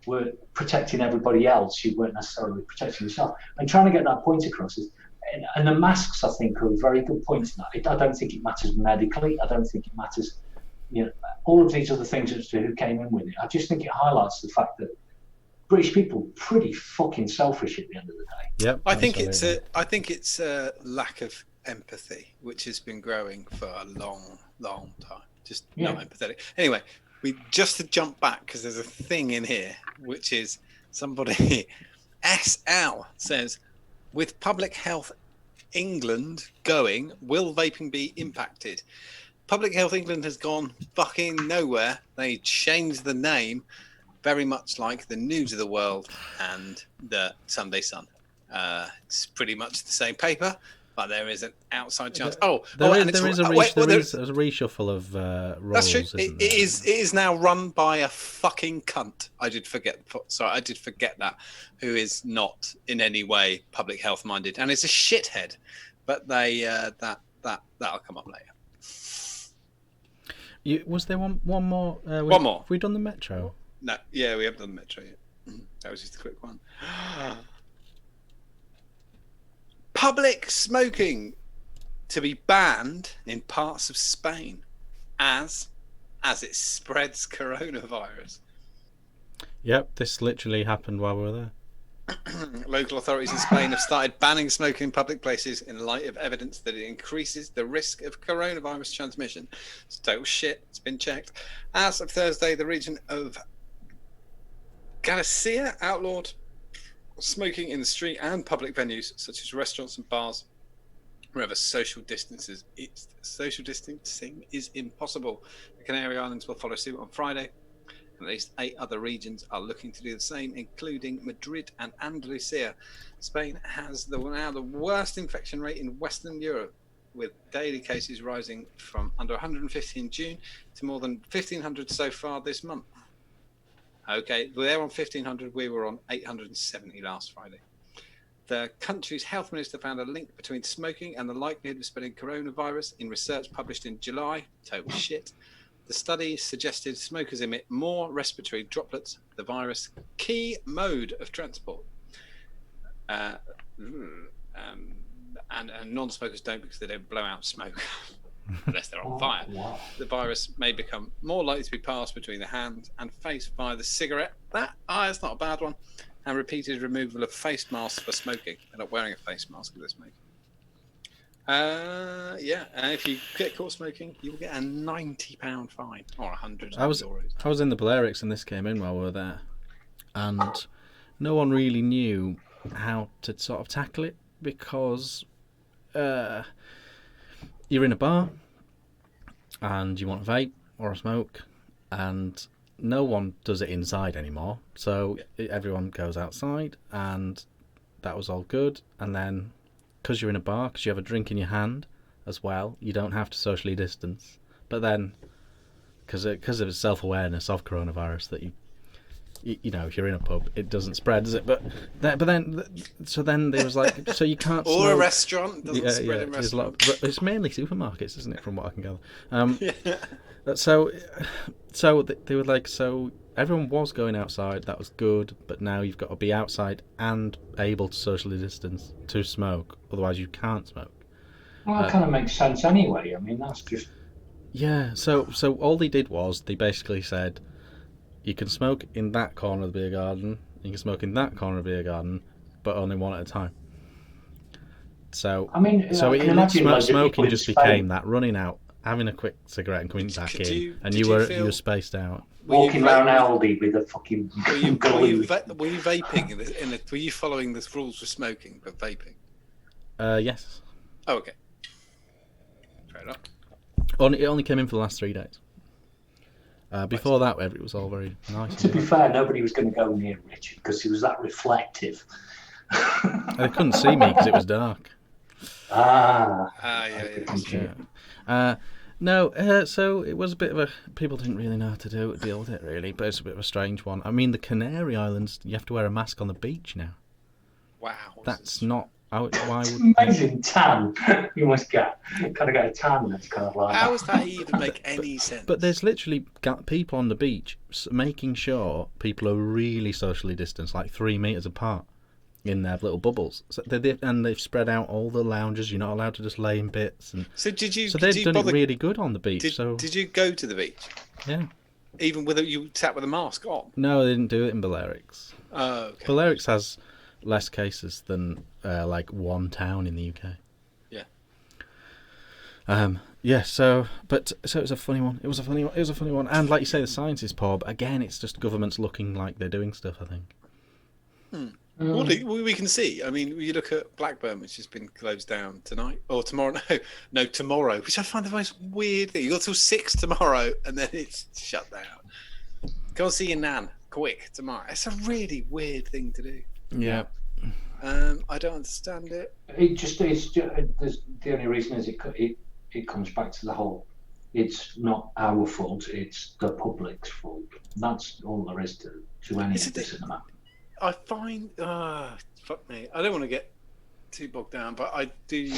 were protecting everybody else. You weren't necessarily protecting yourself. And trying to get that point across is, and the masks, I think, are a very good point in that. I don't think it matters medically. I don't think it matters, you know, all of these other things as to who came in with it. I just think it highlights the fact that British people are pretty fucking selfish at the end of the day. Yep. I think it's a lack of empathy, which has been growing for a long time. Just not empathetic. Anyway, we just to jump back because there's a thing in here which is somebody SL says, with Public Health England going, will vaping be impacted? Public Health England has gone fucking nowhere. They changed the name, very much like the News of the World and the Sunday Sun. It's pretty much the same paper, but there is an outside chance. There is a reshuffle of roles. That's true. Isn't It is now run by a fucking cunt. I did forget that. Who is not in any way public health minded, and it's a shithead. But they that'll come up later. Was there one more? One more. Have we done the Metro? No, yeah, we haven't done the Metro yet. That was just a quick one. Public smoking to be banned in parts of Spain as it spreads coronavirus. Yep, this literally happened while we were there. Local authorities in Spain have started banning smoking in public places in light of evidence that it increases the risk of coronavirus transmission. It's total shit. It's been checked. As of Thursday, the region of Galicia outlawed smoking in the street and public venues such as restaurants and bars wherever social distancing is impossible. The Canary Islands will follow suit on Friday. At least 8 other regions are looking to do the same, including Madrid and Andalusia. Spain has now the worst infection rate in Western Europe, with daily cases rising from under 150 in June to more than 1,500 so far this month. Okay, they're on 1,500. We were on 870 last Friday. The country's health minister found a link between smoking and the likelihood of spreading coronavirus in research published in July. Total shit. The study suggested smokers emit more respiratory droplets, the virus' key mode of transport. And non-smokers don't because they don't blow out smoke unless they're on fire. Wow. The virus may become more likely to be passed between the hand and face via the cigarette. That's not a bad one. And repeated removal of face masks for smoking. They're not wearing a face mask if they're smoking. And if you get caught smoking, you will get a £90 fine or 100 euros. I was in the Balearics and this came in while we were there, and no one really knew how to sort of tackle it because you're in a bar and you want a vape or a smoke, and no one does it inside anymore. So everyone goes outside, and that was all good. And then, because you're in a bar, because you have a drink in your hand as well, you don't have to socially distance. But then, because of self-awareness of coronavirus, that you know, if you're in a pub, it doesn't spread, does it? But then there was like, so you can't or smoke. a restaurant doesn't spread in There's restaurants. it's mainly supermarkets, isn't it, from what I can gather? So they were like, so everyone was going outside, that was good, but now you've got to be outside and able to socially distance to smoke, otherwise you can't smoke. Well, that kind of makes sense anyway. I mean, that's just... Yeah, so all they did was, they basically said, you can smoke in that corner of the beer garden, you can smoke in that corner of the beer garden, but only one at a time. So, I mean, smoking just became that, running out, having a quick cigarette and coming back in, and you were spaced out. Walking around Aldi with a fucking... Were you vaping? Were you following the rules for smoking, but vaping? Yes. Oh, okay. Fair enough. It only came in for the last 3 days. Before that, it was all very nice. To be fair, nobody was going to go near Richard because he was that reflective. They couldn't see me because it was dark. Yeah. No, so it was a bit of a... People didn't really know how to deal with it, really, but it's a bit of a strange one. I mean, the Canary Islands, you have to wear a mask on the beach now. Wow. That's not... Why would... Amazing tan. You must get a tan that's kind of like... How does that even make any sense? But there's literally got people on the beach making sure people are really socially distanced, like 3 meters apart in their little bubbles. So they've spread out all the lounges. You're not allowed to just lay in bits. And so did you? So they've done it really good on the beach. Did you go to the beach? Yeah. Even with you sat with a mask on? No, they didn't do it in Balearics. Oh, okay. Balearics has less cases than like one town in the UK. Yeah. Yeah. So it was a funny one. It was a funny one. And like you say, the science is poor. But again, it's just governments looking like they're doing stuff, I think. Well, we can see. I mean, you look at Blackburn, which has been closed down tonight or tomorrow. No, tomorrow. Which I find the most weird thing. You got till 6 tomorrow, and then it's shut down. Go and see your nan quick tomorrow. It's a really weird thing to do. Yeah. I don't understand it. It's the only reason is it comes back to the whole. It's not our fault. It's the public's fault. That's all there is to any of this in the map. I find, fuck me, I don't want to get too bogged down, but I do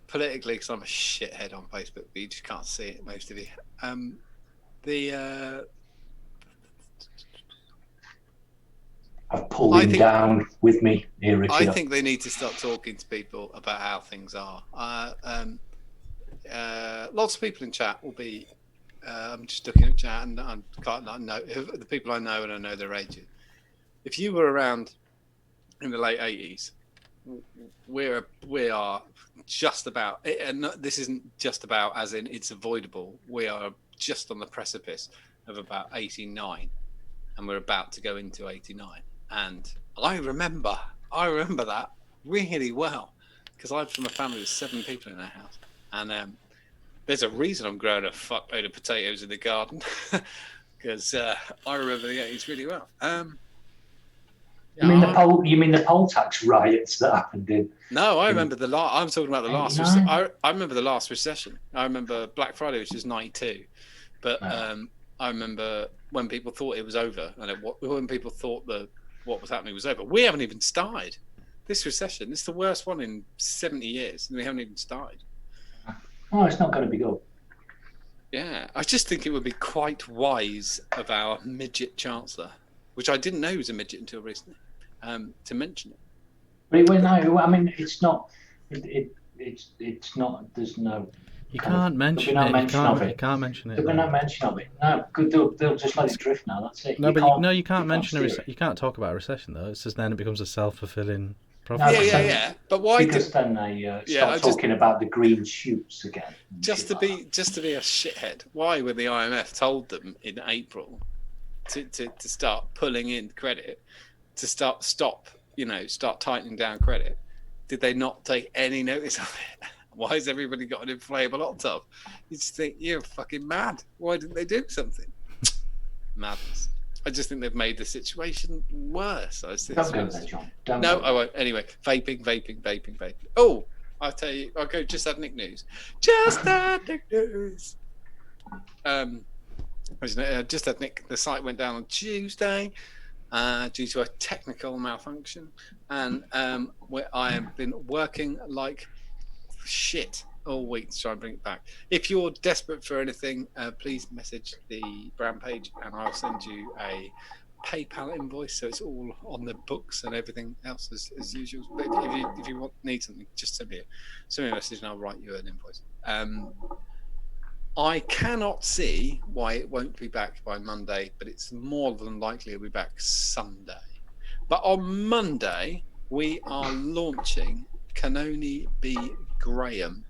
politically, because I'm a shithead on Facebook, but you just can't see it, most of you. I've pulled him down with me here, Richard. I think they need to start talking to people about how things are. Lots of people in chat will be, I'm just looking at chat and I know the people I know and I know their ages. If you were around in the late 80s, we are just about, and this isn't just about as in it's avoidable, we are just on the precipice of about 89 and we're about to go into 89. And I remember that really well because I'm from a family with 7 people in our house. And there's a reason I'm growing a fuckload of potatoes in the garden because I remember the 80s really well. You mean the poll tax riots that happened in? No, I remember I'm talking about the last. I remember the last recession. I remember Black Friday, which was '92. But I remember when people thought it was over, and when people thought what was happening was over. We haven't even started this recession. This is the worst one in 70 years, and we haven't even started. Oh, it's not going to be good. Yeah, I just think it would be quite wise of our midget chancellor, which I didn't know he was a midget until recently, to mention it. But no, I mean, it's not. It's not. There's no. You can't mention it. You can't mention it. There'll be no mention of it. No, they'll just let it drift now. That's it. You can't mention a recession. You can't talk about a recession though. It's just then it becomes a self-fulfilling prophecy. Yeah. But why? Because then they start talking about the green shoots again. Just to be a shithead. Why, when the IMF told them in April to start pulling in credit, to start tightening down credit, did they not take any notice of it? Why has everybody got an inflatable hot tub? You just think you're fucking mad. Why didn't they do something? madness. I just think they've made the situation worse. I just think Don't go there, John. Don't no, go I won't. Anyway, vaping. Oh, I'll tell you. I'll go. Just had Nick news. Just had Nick news. Just had Nick. The site went down on Tuesday due to a technical malfunction, and I have been working like shit all week to try and bring it back. If you're desperate for anything, please message the brand page, and I'll send you a PayPal invoice, so it's all on the books and everything else as usual. But if you need something, just send me a message and I'll write you an invoice. I cannot see why it won't be back by Monday, but it's more than likely it'll be back Sunday. But on Monday, we are launching Can Be Graham,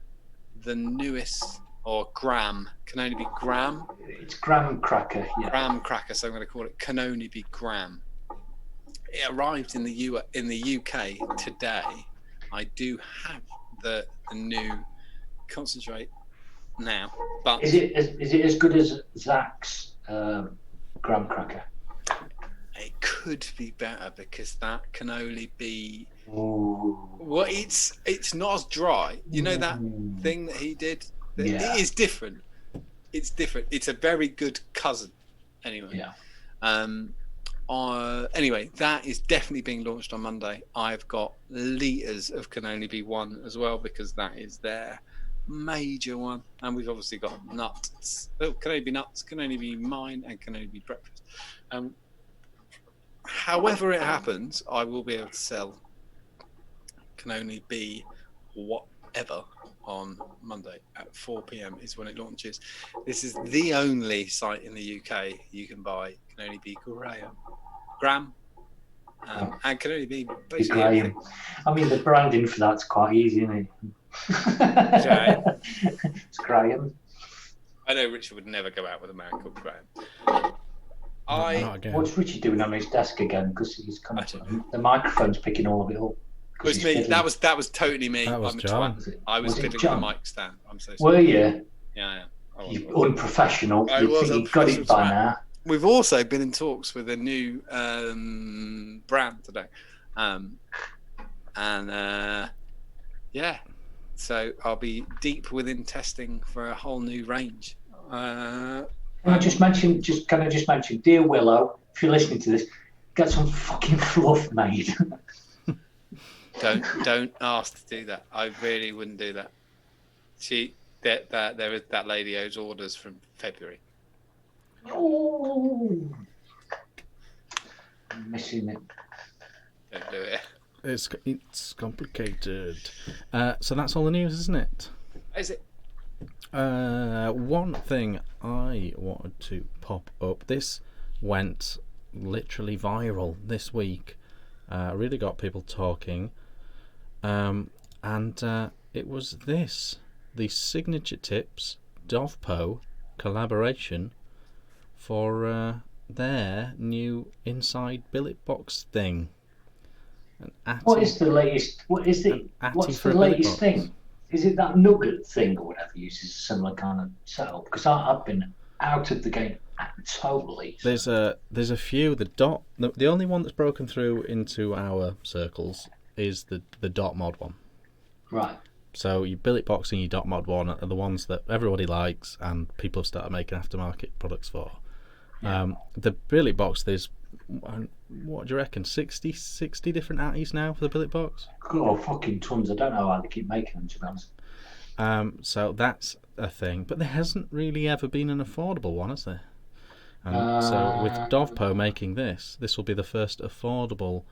the newest, or Graham, Can Only Be Graham. It's graham cracker. Yeah. Graham cracker, so I'm going to call it Can Only Be Graham. It arrived in the UK today. I do have the new concentrate now, but is it as good as Zach's graham cracker? It could be better because that can only be. Ooh. Well, it's not as dry. You know that thing that he did. Yeah. It is different. It's different. It's a very good cousin. Anyway. Yeah. Anyway, that is definitely being launched on Monday. I've got liters of Can Only Be One as well because that is their major one, and we've obviously got nuts. Oh, Can Only Be Nuts, Can Only Be Mine, and Can Only Be Breakfast. However it happens, I will be able to sell Can Only Be Whatever on Monday at 4 p.m. is when it launches. This is the only site in the UK you can buy Can Only Be Graham, and Can Only Be basically Graham. I mean, the branding for that's quite easy, isn't it? Okay. It's Graham. I know Richard would never go out with a man called Graham. Not again. What's Richard doing on his desk again? Because he's come to the microphone's picking all of it up. It was me. That was totally me. That was I'm a John. twat. I was fiddling with the mic stand. I'm so sorry. Were you? Yeah. You unprofessional. I You was think you've got it by twat. now. We've also been in talks with a new brand today, yeah. So I'll be deep within testing for a whole new range. Can I just mention, dear Willow, if you're listening to this, get some fucking fluff made. Don't ask to do that. I really wouldn't do that. There is that lady owes orders from February. Oh, I'm missing it. Don't do it. It's complicated. So that's all the news, isn't it? Is it? One thing I wanted to pop up. This went literally viral this week. Really got people talking. And it was this. The Signature Tips Dovpo collaboration for their new inside billet box thing. What is the latest? What's the latest thing? Is it that nugget thing or whatever uses a similar kind of setup? Because I've been out of the game totally. There's a few. The only one that's broken through into our circles is the dot mod one. Right. So your billet box and your dot mod one are the ones that everybody likes and people have started making aftermarket products for. Yeah. The billet box, there's, what do you reckon, 60 different atties now for the billet box? Oh, fucking tons. I don't know how they keep making them, to be honest. So that's a thing. But there hasn't really ever been an affordable one, has there? And so with Dovpo making this will be the first affordable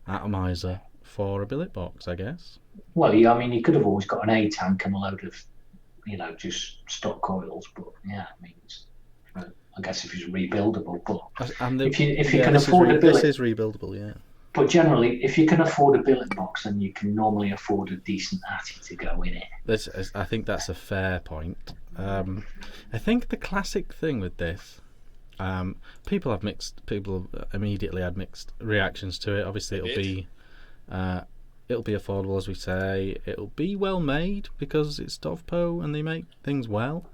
atomizer for a billet box, I guess. Well, yeah, I mean, you could have always got an A tank and a load of, just stock coils. But yeah, I mean, I guess if it's rebuildable, but if you can afford a billet, this is rebuildable, yeah. But generally, if you can afford a billet box, then you can normally afford a decent atty to go in it. I think that's a fair point. I think the classic thing with this, people immediately had mixed reactions to it. Obviously, it'll be affordable, as we say. It'll be well made because it's Dovpo and they make things well.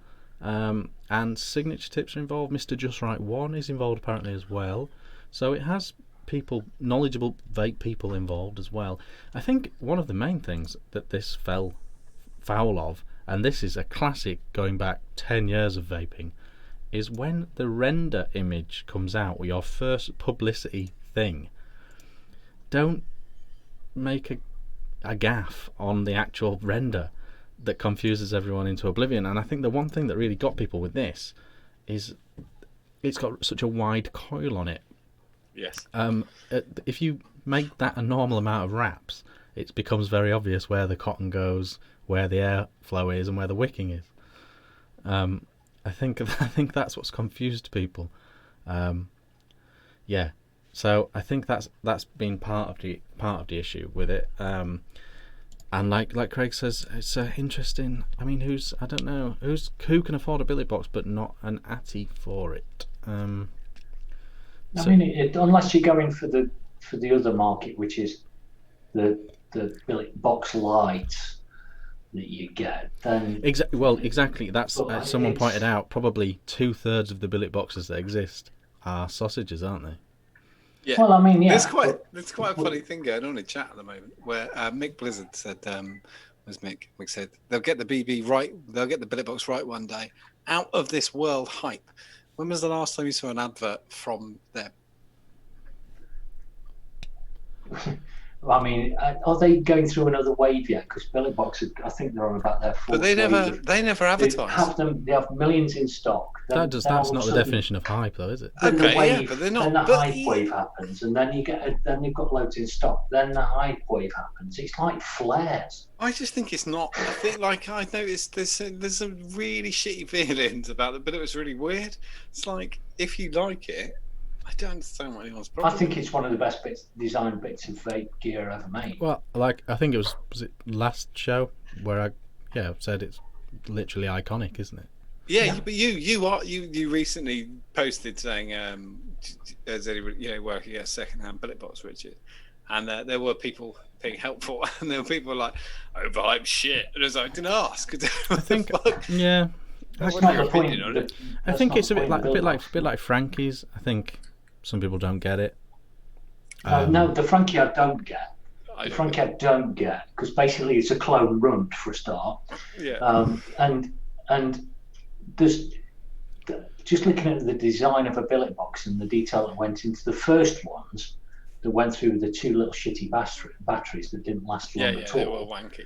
And Signature Tips are involved. Mr. Just Right 1 is involved apparently as well. So it has people, knowledgeable vape people involved as well. I think one of the main things that this fell foul of, and this is a classic going back 10 years of vaping, is when the render image comes out, or your first publicity thing, don't make a gaff on the actual render that confuses everyone into oblivion. And I think the one thing that really got people with this is it's got such a wide coil on it. Yes. If you make that a normal amount of wraps, it becomes very obvious where the cotton goes, where the airflow is, and where the wicking is. I think that's what's confused people. Yeah. So I think that's been part of the issue with it. And like Craig says, it's interesting. I mean, who can afford a billet box but not an Atty for it? I mean, unless you're going for the other market, which is the billet box lights that you get, then exactly. That's someone pointed out. Probably 2/3 of the billet boxes that exist are sausages, aren't they? Yeah. Well, I mean, yeah. There's quite a funny thing going on in chat at the moment where Mick Blizzard said, Mick said they'll get the BB right, they'll get the billet box right one day. Out of this world hype. When was the last time you saw an advert from them? I mean, are they going through another wave yet? Because billet boxes, I think they're on about their fourth. But they never advertise. They have millions in stock. That's not the definition of hype, though, is it? Okay, but they're not. Then the hype wave happens, and then you've got loads in stock. Then the hype wave happens. It's like flares. I just think it's not. I think, like, I noticed there's some really shitty feelings about it, but it was really weird. It's like, if you like it, I don't understand what anyone's problem. I think it's one of the best design bits of vape gear ever made. Well, like, I think was it last show where I said it's literally iconic, isn't it? Yeah. But you recently posted saying is anybody working at second-hand billet box, Richard, and there were people being helpful, and there were people like overhyped shit, and I was like, I didn't ask. I think yeah. What's your opinion on it? I think it's a bit like Frankie's. I think some people don't get it. No, the Frankie I don't get. Because basically it's a clone run for a start. Yeah. And there's just looking at the design of a billet box and the detail that went into the first ones that went through the two little shitty batteries that didn't last long at all. They were wanky.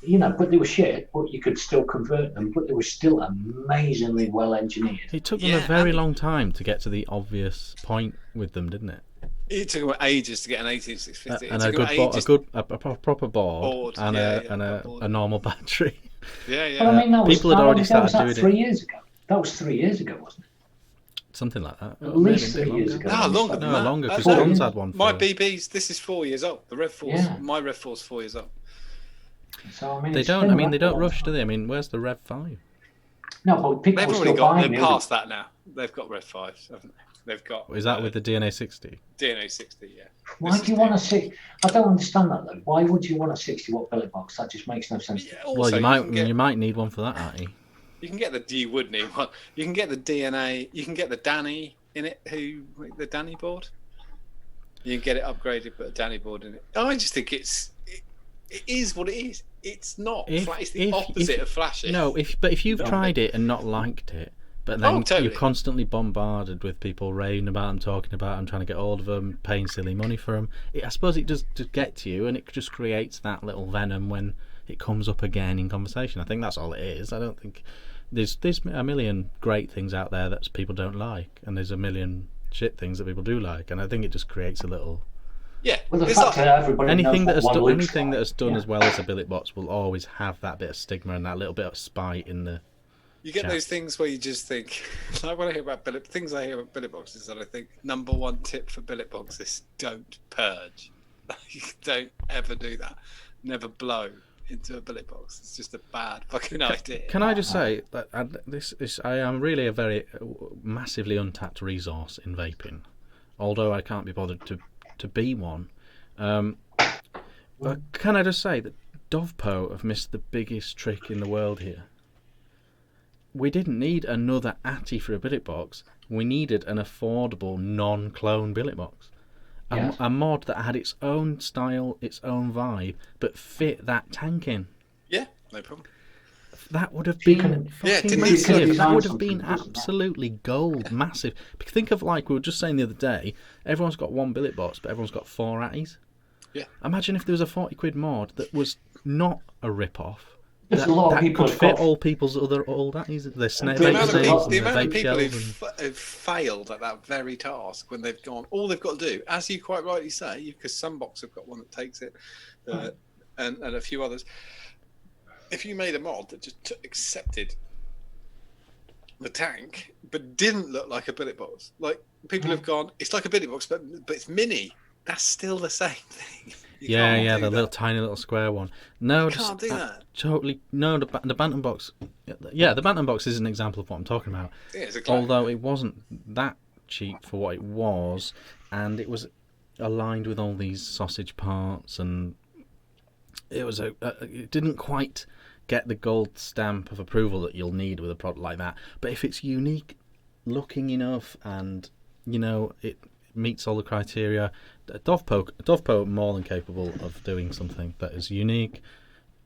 Yeah. But they were shit, but you could still convert them, but they were still amazingly well engineered. It took them a very long time to get to the obvious point with them, didn't it? It took them ages to get an 18650. And a proper board and a normal battery. Yeah. Well, I mean, people had already started doing 3 years ago. That was 3 years ago, wasn't it? Something like that. At least 3 years ago. No, longer. No, longer, because John's had one. My BBs, this is 4 years old. The Rev 4's, my Rev 4's 4 years old. So, I mean, they don't rush, do they? I mean, where's the Rev 5? No, but people they've already got. They're past that now. They've got Rev 5s, haven't they? They've got. Is that with the DNA 60? DNA 60, yeah. Why do you want a 60? I don't understand that though. Why would you want a 60-watt billet box? That just makes no sense. Yeah, well, you might need one for that, Artie. You can get you would need one. You can get the DNA. You can get the Danny in it. The Danny board. You can get it upgraded, put a Danny board in it. I just think it is what it is. It's not. It's the opposite of flashy. No, if you've tried it and not liked it, but then totally. You're constantly bombarded with people raving about them, talking about them, trying to get hold of them, paying silly money for them. I suppose it does get to you, and it just creates that little venom when it comes up again in conversation. I think that's all it is. I don't think there's a million great things out there that people don't like, and there's a million shit things that people do like, and I think it just creates a little. Yeah. Well, the fact that everybody anything that knows has done as well as a billet box will always have that bit of stigma and that little bit of spite in the. You get those things where you just think, like when I hear about billet boxes, that I think number one tip for billet boxes: don't purge. Don't ever do that. Never blow into a billet box. It's just a bad fucking idea. Can I just say that I am really a very massively untapped resource in vaping, although I can't be bothered to be one. Can I just say that Dovpo have missed the biggest trick in the world here? we didn't need another Atty for a billet box. We needed an affordable non-clone billet box. Yes. A mod that had its own style, its own vibe, but fit that tank in. Yeah, no problem. That would have You been can- fucking didn't need to massive. That design would have been something, doesn't it? absolutely gold, massive. Think of, like we were just saying the other day, everyone's got one billet box, but everyone's got 4 Atties. Yeah. Imagine if there was a 40 quid mod that was not a rip-off. There's a lot of that people could have fit got- all people's other old Atties. Their snare The The vape amount amount of of sales people, and the their amount of vape people shells. who've failed at that very task when they've gone, all they've got to do, as you quite rightly say, because Sunbox have got one that takes it, and a few others. If you made a mod that just accepted the tank, but didn't look like a billet box, like people have gone, it's like a billet box, but it's mini. That's still the same thing. You can't Yeah, do the that. little tiny little square one. No, You can't do that. Totally. No, the Bantam box. Yeah, the Bantam box is an example of what I'm talking about. Yeah, it's a clone. Although it wasn't that cheap for what it was, and it was aligned with all these sausage parts, and it was it didn't quite get the gold stamp of approval that you'll need with a product like that. But if it's unique looking enough, and it meets all the criteria, Dovpo are more than capable of doing something that is unique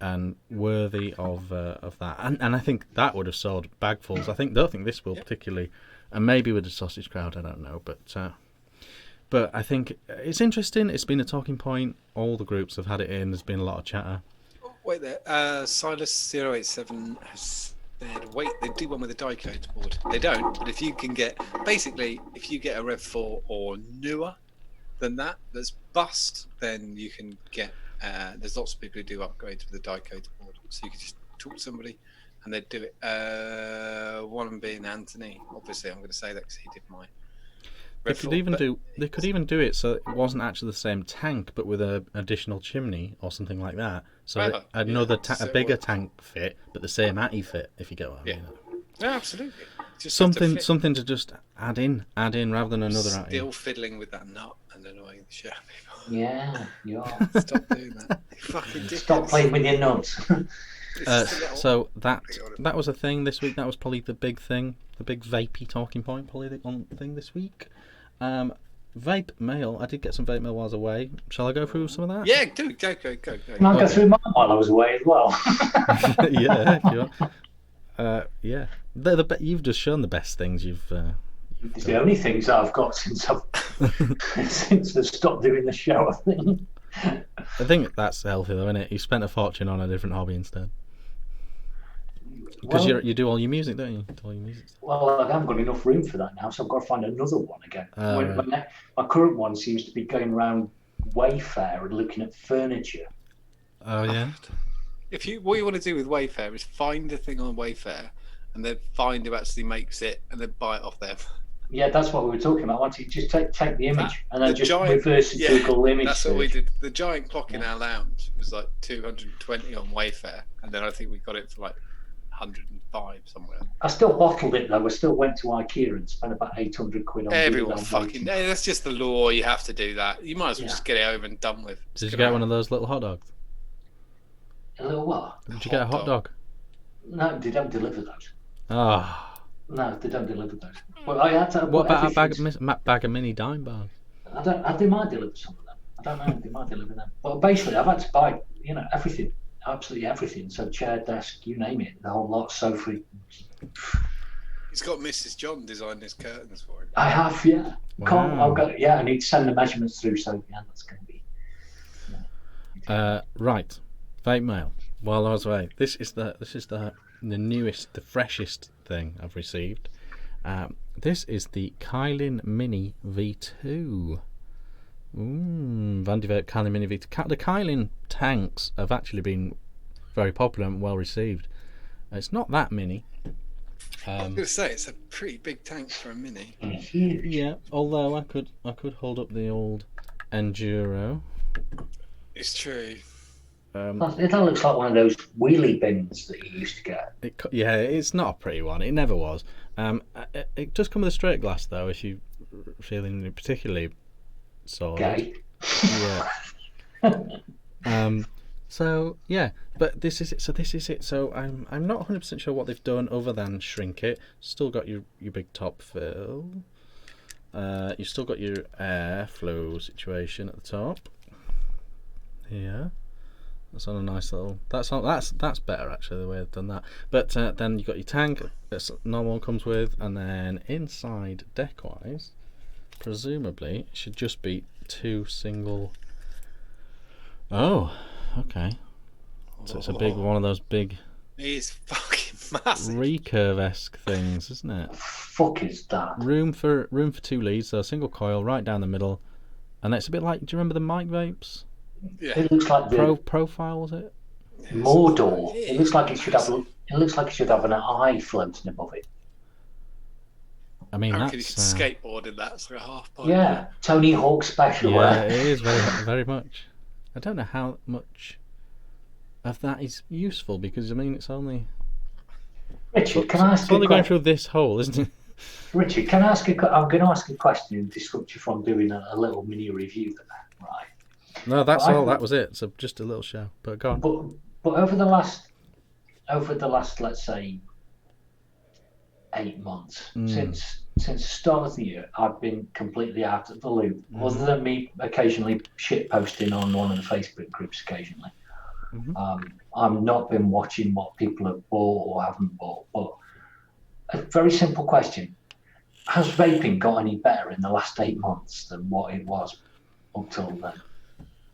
and worthy of that. And I think that would have sold bagfuls. Don't think this will particularly, and maybe with the sausage crowd, I don't know, but I think it's interesting. It's been a talking point. All the groups have had it in. There's been a lot of chatter. Wait there. Silas087 has said, wait, they do one with a die-code board. They don't, but if you get a Rev 4 or newer than that's bust, then you can get, there's lots of people who do upgrades with a die-code board. So you can just talk to somebody and they'd do it. One of them being Anthony. Obviously, I'm going to say that because he did my They could even do it so it wasn't actually the same tank, but with an additional chimney or something like that. So a bigger tank fit, but the same Atty fit. If you get what I mean. Yeah, absolutely. Just Something to just add in rather than another Atty. Still fiddling with that nut and annoying the shit out of people. Yeah, you are. Stop doing that. You fucking dickheads. Stop playing with your nuts. So that was a thing this week. That was probably the big thing, the big vapey talking point, probably the one thing this week. Vape mail. I did get some vape mail while I was away. Shall I go through some of that? Yeah, do go. Can I go through mine while I was away as well? Yeah, sure. Yeah. You've just shown the best things you've. It's the only things I've got since I've stopped doing the show, I think. That's healthy though, isn't it? You spent a fortune on a different hobby instead. Because you do all your music, don't you? Do all your music stuff. Well, I haven't got enough room for that now, so I've got to find another one again. Right. My current one seems to be going around Wayfair and looking at furniture. Oh yeah. What you want to do with Wayfair is find the thing on Wayfair and then find who actually makes it and then buy it off them. Yeah, that's what we were talking about. Once you just take the image and then just reverse it to yeah, a Google image. That's search. what we did. The giant clock in our lounge was like 220 on Wayfair, and then I think we got it for like 105 somewhere. I still bottled it though. I still went to IKEA and spent about 800 quid on it. Everyone fucking. That's just the law. You have to do that. You might as well just get it over and done with. Did you get one of those little hot dogs? A little what? Did you get a hot dog? No, they don't deliver those. Oh. No, they don't deliver those. But I had to. What about a bag of mini dime bars? They might deliver some of them. I don't know. They might deliver them. But basically, I've had to buy, everything, absolutely everything. So chair, desk, you name it, the whole lot, sofa. He's got Mrs. John design his curtains for him. I have, yeah. Wow. I need to send the measurements through. So yeah, that's going to be. Right, vape mail. While I was away, this is the newest, the freshest thing I've received. This is the Kylin Mini V2. Van de Vape Kylin Mini V2. The Kylin tanks have actually been very popular and well received. It's not that mini. I was going to say it's a pretty big tank for a mini. Yeah, although I could hold up the old Enduro. It's true. It looks like one of those wheelie bins that you used to get. It's not a pretty one. It never was. It does come with a straight glass though, if you're feeling particularly sore. Gay. Yeah. So yeah, but this is it. So this is it. So I'm not 100% sure what they've done other than shrink it. Still got your big top fill. You've still got your airflow situation at the top. Here, that's on a nice little. That's better actually the way they've done that. But then you've got your tank. That's normal comes with, and then inside deck wise, presumably it should just be 2 single. Oh, okay. So it's a big one of those big. He's fucking massive. Recurve-esque things, isn't it? Fuck is that? Room for 2 leads, so a single coil right down the middle, and it's a bit like. Do you remember the mic vapes? Yeah. It looks like the Profile was it? Mordor. It looks like it should have. It looks like it should have an eye floating above it. I mean, I reckon you that's could skateboard in that. It's like a half pipe. Yeah, Tony Hawk special. yeah, it is very much. I don't know how much of that is useful because I mean it's only. Richard, can I ask It's you a only going question? through this hole, isn't it? Richard, can I ask you? I'm going to ask a question and disrupt you from doing a little mini review for that, right? No, that's Well, all. That was it. So just a little show. But go on. But over the last, let's say, 8 months since the start of the year, I've been completely out of the loop. Other than me occasionally shit posting on one of the Facebook groups occasionally, I've not been watching what people have bought or haven't bought. But a very simple question: has vaping got any better in the last 8 months than what it was up till then?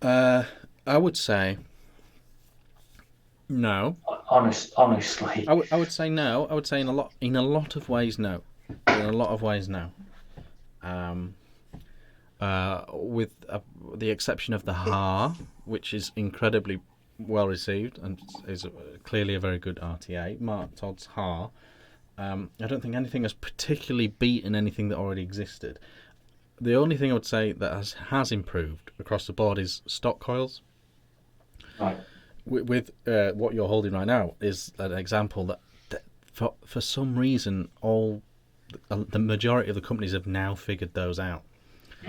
I would say no. Honestly, I would say no. I would say in a lot of ways no. In a lot of ways no. With the exception of the Ha, which is incredibly well received and is clearly a very good RTA. Mark Todd's Ha. I don't think anything has particularly beaten anything that already existed. The only thing I would say that has improved across the board is stock coils. right. With what you're holding right now is an example that for some reason the majority of the companies have now figured those out.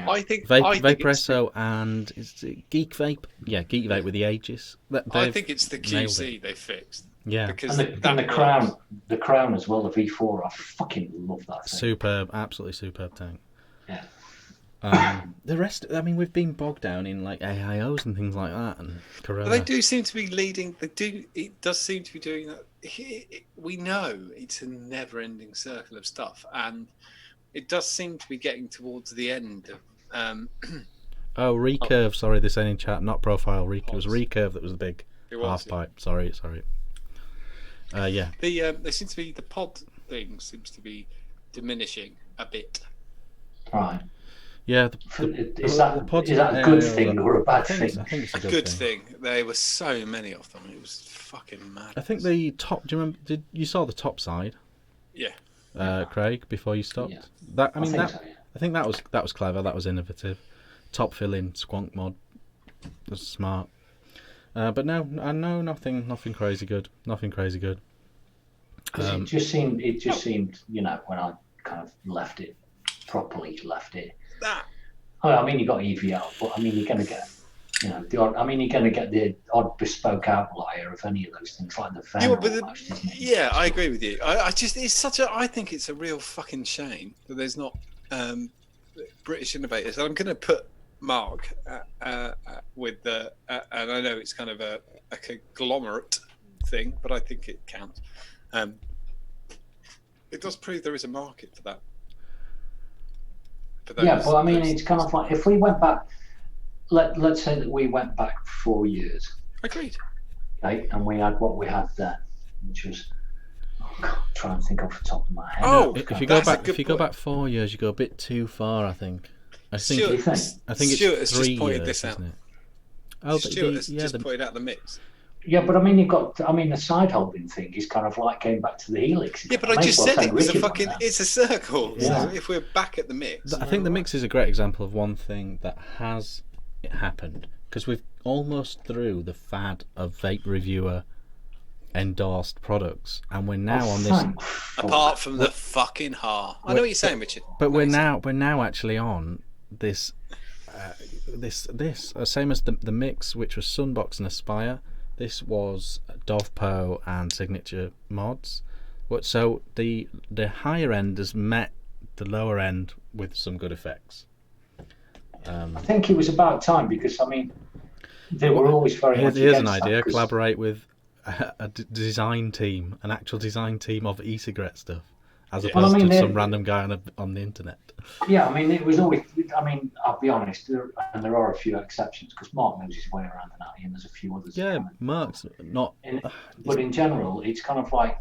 I think Vaporesso and is it Geek Vape? Yeah, Geek Vape with the Aegis. I think it's the nailed QC they fixed. Yeah, Because And the crown as well, the V4. I fucking love that thing. superb, absolutely superb tank. Yeah. The rest, I mean, we've been bogged down in like AIOs and things like that, and Corona. But they do seem to be leading. It does seem to be doing that. We know it's a never-ending circle of stuff, and it does seem to be getting towards the end of. Oh, recurve. Sorry, this ain't in chat. Not profile. It was recurve that was the big half pipe. Sorry. Yeah. They seem to be the pod thing seems to be diminishing a bit. Right. Yeah. Is that a good thing or a bad thing? I think it's a Good thing. There were so many of them. It was fucking mad. I think the top. Do you remember? You saw the top side? Yeah. Craig, before you stopped. Yeah. I think that So, yeah. was clever. That was innovative. Top filling squonk mod. That's smart. But no, nothing crazy good. Nothing crazy good. 'Cause it just seemed, when I kind of left it. That. I mean, you got EVL, but I mean, you're going to get, you're going to get the odd bespoke outlier of any of those things, like the Venom. Yeah, I agree with you. I think it's a real fucking shame that there's not British innovators. And I'm going to put Mark with the, and I know it's kind of a conglomerate thing, but I think it counts. It does prove there is a market for that. Yeah, but I mean, it's kind of like if we went back. Let's say that we went back 4 years. Agreed. Okay, and we had what we had then, which was. Trying to think off the top of my head. Oh, if you go back 4 years, you go a bit too far. I think Stuart, it's Stuart has 3 just pointed years, this out. isn't it? Oh, Stuart has just pointed out the mix. Yeah, but I mean, the side holding thing is kind of like going back to the Helix. Yeah, but I just said it was it's a circle. Yeah. So if we're back at the mix. I think the mix is a great example of one thing that has happened, because we've almost through the fad of vape reviewer endorsed products, and we're now on this. Apart from the fucking Ha, I know what you're saying, Richard. But we're now actually on this, this same as the mix, which was Sunbox and Aspire. this was Dovpo and Signature Mods. So the higher end has met the lower end with some good effects. I think it was about time because they were always very much Here's an against idea: that, 'cause- collaborate with a design team, an actual design team of e-cigarette stuff, as opposed to some random guy on the internet. Yeah, it was always. I'll be honest, and there are a few exceptions because Mark knows his way around the natty, and there's a few others. Yeah, Mark's not. But in general, it's kind of like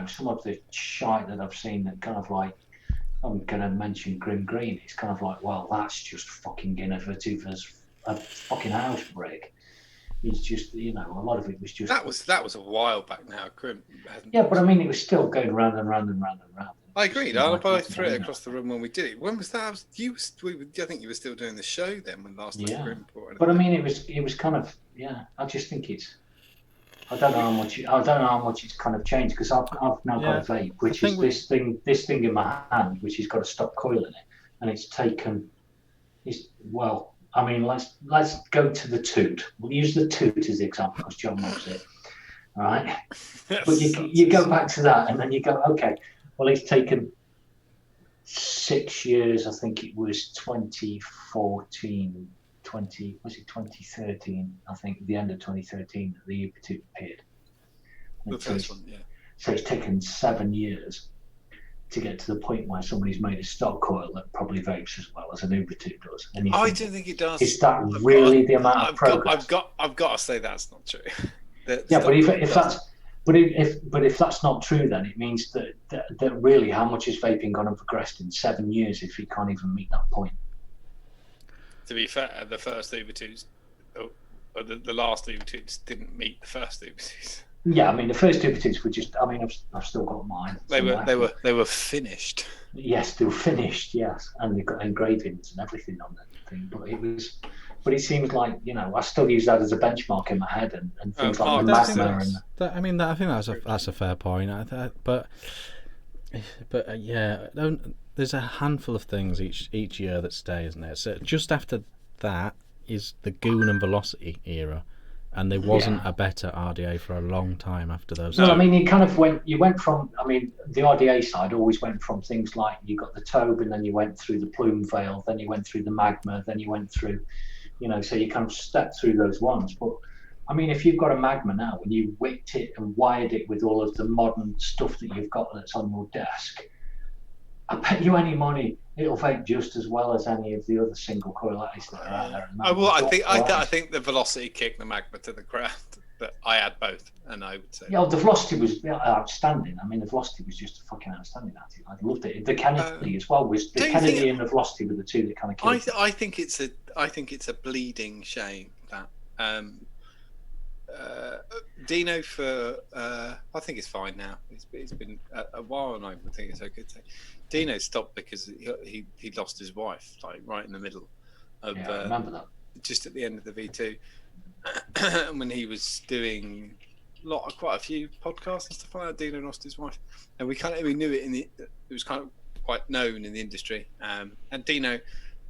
some of the shite that I've seen that kind of like. I'm going to mention Grim Green. It's kind of like, well, that's just fucking innovative as a fucking house brick. It's just, a lot of it was just. That was a while back now. Grim. Yeah, but it was still going round and round and round and round. I agreed. I threw it across the room when we did it. When was that? I think you were still doing the show then when last time Grim brought it. But it was kind of I just think it's. I don't know how much it's kind of changed because I've now got a vape, which is this thing in my hand, which has got a stop coil in it, and it's taken. Let's go to the toot. We'll use the toot as the example because John loves it, all right? But you go back to that, and then you go, okay, well, it's taken 6 years. I think it was 2014. 2013? I think the end of 2013, the Ubuntu appeared. The first one, yeah. So it's taken 7 years to get to the point where somebody's made a stock coil that probably vapes as well as an Ubuntu does. And I don't think it does. Is that really the amount of progress? I've got to say that's not true. But if that's not true, then it means that really how much has vaping gone and progressed in 7 years if it can't even meet that point? To be fair, the first Ubuntu's, or the last Ubuntu's didn't meet the first Ubuntu's. Yeah, the first Ubuntu's were just. I've still got mine. They were finished. Yes, they were finished. Yes, and they've got engravings and everything on that thing. But it seems like I still use that as a benchmark in my head and things like the Magma. I think that's a fair point. But yeah, there's a handful of things each year that stay, isn't there? So just after that is the Goon and Velocity era, and there wasn't a better RDA for a long time after those. No, you went from the RDA side always went from things like you got the Tobe, and then you went through the Plume Veil, then you went through the Magma, then you went through, so you kind of stepped through those ones. But if you've got a Magma now and you wicked it and wired it with all of the modern stuff that you've got that's on your desk, I bet you any money it'll vape just as well as any of the other single coil lattice that are out there. I think the Velocity kicked the Magma to the ground. But I had both, and I would say. Yeah, the Velocity was outstanding. The Velocity was just fucking outstanding at it. I loved it. The Kennedy as well was the Kennedy and the Velocity were the two that kind of killed it. I think it's a bleeding shame that Dino for I think it's fine now. It's been a while, and I would think it's okay to say. Dino stopped because he lost his wife, like right in the middle of. I remember that. Just at the end of the V2, when he was doing quite a few podcasts and stuff like that. Dino lost his wife, and we knew it it was kind of quite known in the industry. And Dino,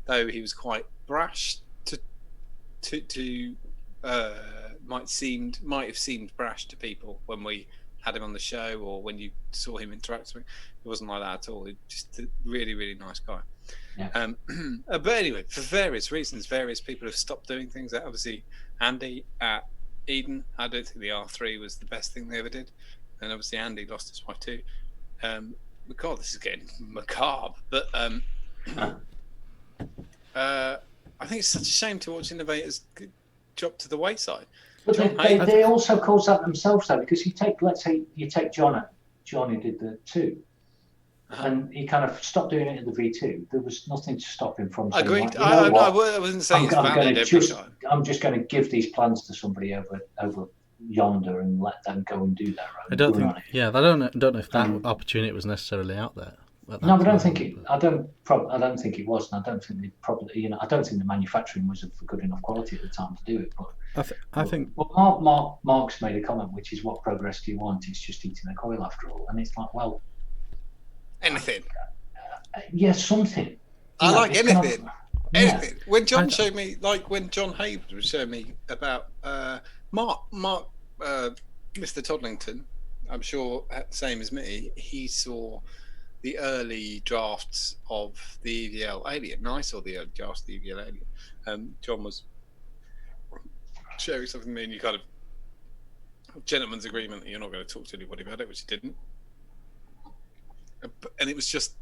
though he was quite brash might have seemed brash to people when we had him on the show or when you saw him interact with him. It wasn't like that at all. He's just a really, really nice guy. Yeah. But anyway, for various reasons, various people have stopped doing things. Obviously, Andy at Eden, I don't think the R3 was the best thing they ever did. And obviously Andy lost his wife too. God, this is getting macabre. But I think it's such a shame to watch innovators drop to the wayside. But they also cause that themselves though, because let's say you take John who did the 2, and he kind of stopped doing it at the V2. There was nothing to stop him from saying, agreed. I wasn't saying it's valid every time. I'm just going to give these plans to somebody over yonder and let them go and do their own. I don't know if that opportunity was necessarily out there. No, but I don't think it. I don't think it was, and I don't think they probably. I don't think the manufacturing was of good enough quality at the time to do it. But I think. Well, Mark's made a comment, which is, "What progress do you want? It's just eating a coil after all." And it's like, well, anything. Yeah, something. I like anything. Anything. When John showed me, like when John Hayward was showing me about Mark, Mr. Todlington, I'm sure same as me. He saw the early drafts of the EVL Alien. No, I saw the early drafts of the EVL Alien. John was sharing something with me, and you kind of gentleman's agreement that you're not going to talk to anybody about it, which he didn't. And it was just,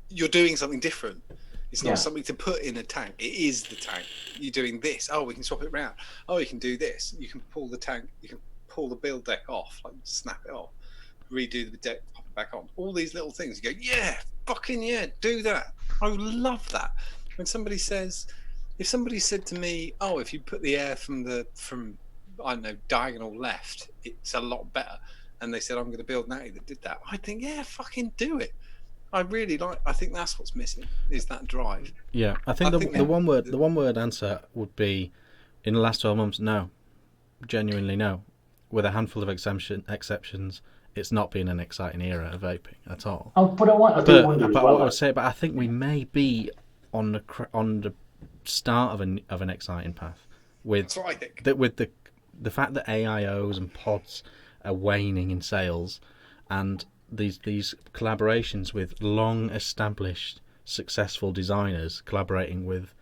you're doing something different. It's not something to put in a tank. It is the tank. You're doing this. Oh, we can swap it around. Oh, you can do this. You can pull the tank. You can pull the build deck off, like snap it off, redo the deck, pop it back on. All these little things. You go, yeah, fucking yeah, do that. I love that. When somebody says, if somebody said to me, oh, if you put the air from I don't know, diagonal left, it's a lot better. And they said, I'm going to build Natty that did that. I think, yeah, fucking do it. I think that's what's missing, is that drive. Yeah, I think the one word answer would be, in the last 12 months, no. Genuinely no. With a handful of exceptions, it's not been an exciting era of vaping at all. Oh, but I would say, but I think we may be on the start of an exciting path. That's what I think. With the fact that AIOs and pods are waning in sales, and these collaborations with long established successful designers collaborating with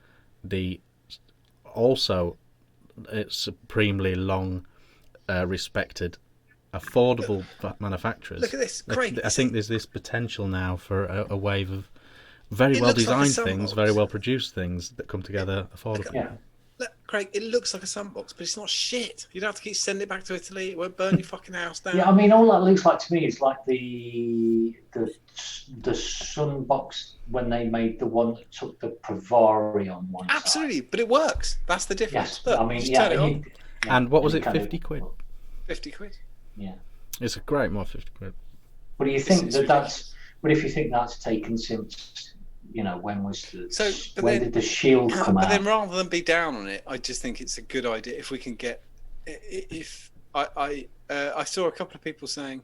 the also supremely long respected affordable manufacturers. Look at this, Craig. I think there's this potential now for a wave of very well designed things, very well produced things that come together affordably. Look, Craig, it looks like a sandbox, but it's not shit. You don't have to keep sending it back to Italy. It won't burn your fucking house down. Yeah, I mean, all that looks like to me is like the Sunbox when they made the one that took the Pravari on one Absolutely, but it works. That's the difference. Yes, Look, I mean, and what was it, 50 quid? 50 quid. Yeah. It's a great mod, 50 quid. But do you think that's... But if you think that's taken since... when did the Shield come out? But then rather than be down on it, I just think it's a good idea if we can get. I saw a couple of people saying,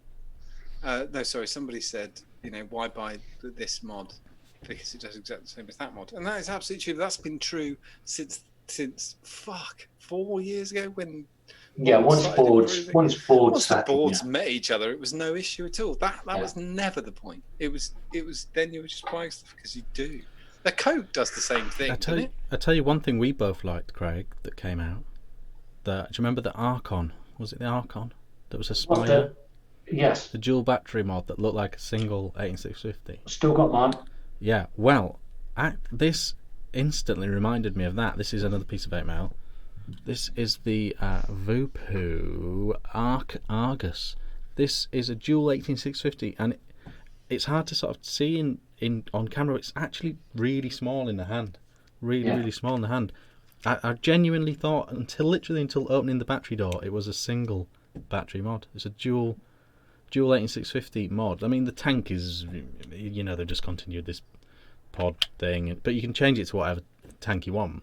somebody said, why buy this mod because it does exactly the same as that mod, and that is absolutely true. That's been true since 4 years ago when. Yeah, once the boards met each other, it was no issue at all. That was never the point. It was then you were just buying stuff because you do. The Coke does the same thing. I tell you one thing we both liked, Craig, that came out. Do you remember the Archon? Was it the Archon? That was a Spire? Yes. The dual battery mod that looked like a single 18650. Still got mine. Yeah. Well, this instantly reminded me of that. This is another piece of vape mail. This is the Vupu Argus. This is a dual 18650, and it's hard to sort of see on camera. It's actually really small in the hand, really small in the hand. I genuinely thought until opening the battery door, it was a single battery mod. It's a dual 18650 mod. I mean, the tank is, they've just continued this pod thing, but you can change it to whatever tank you want.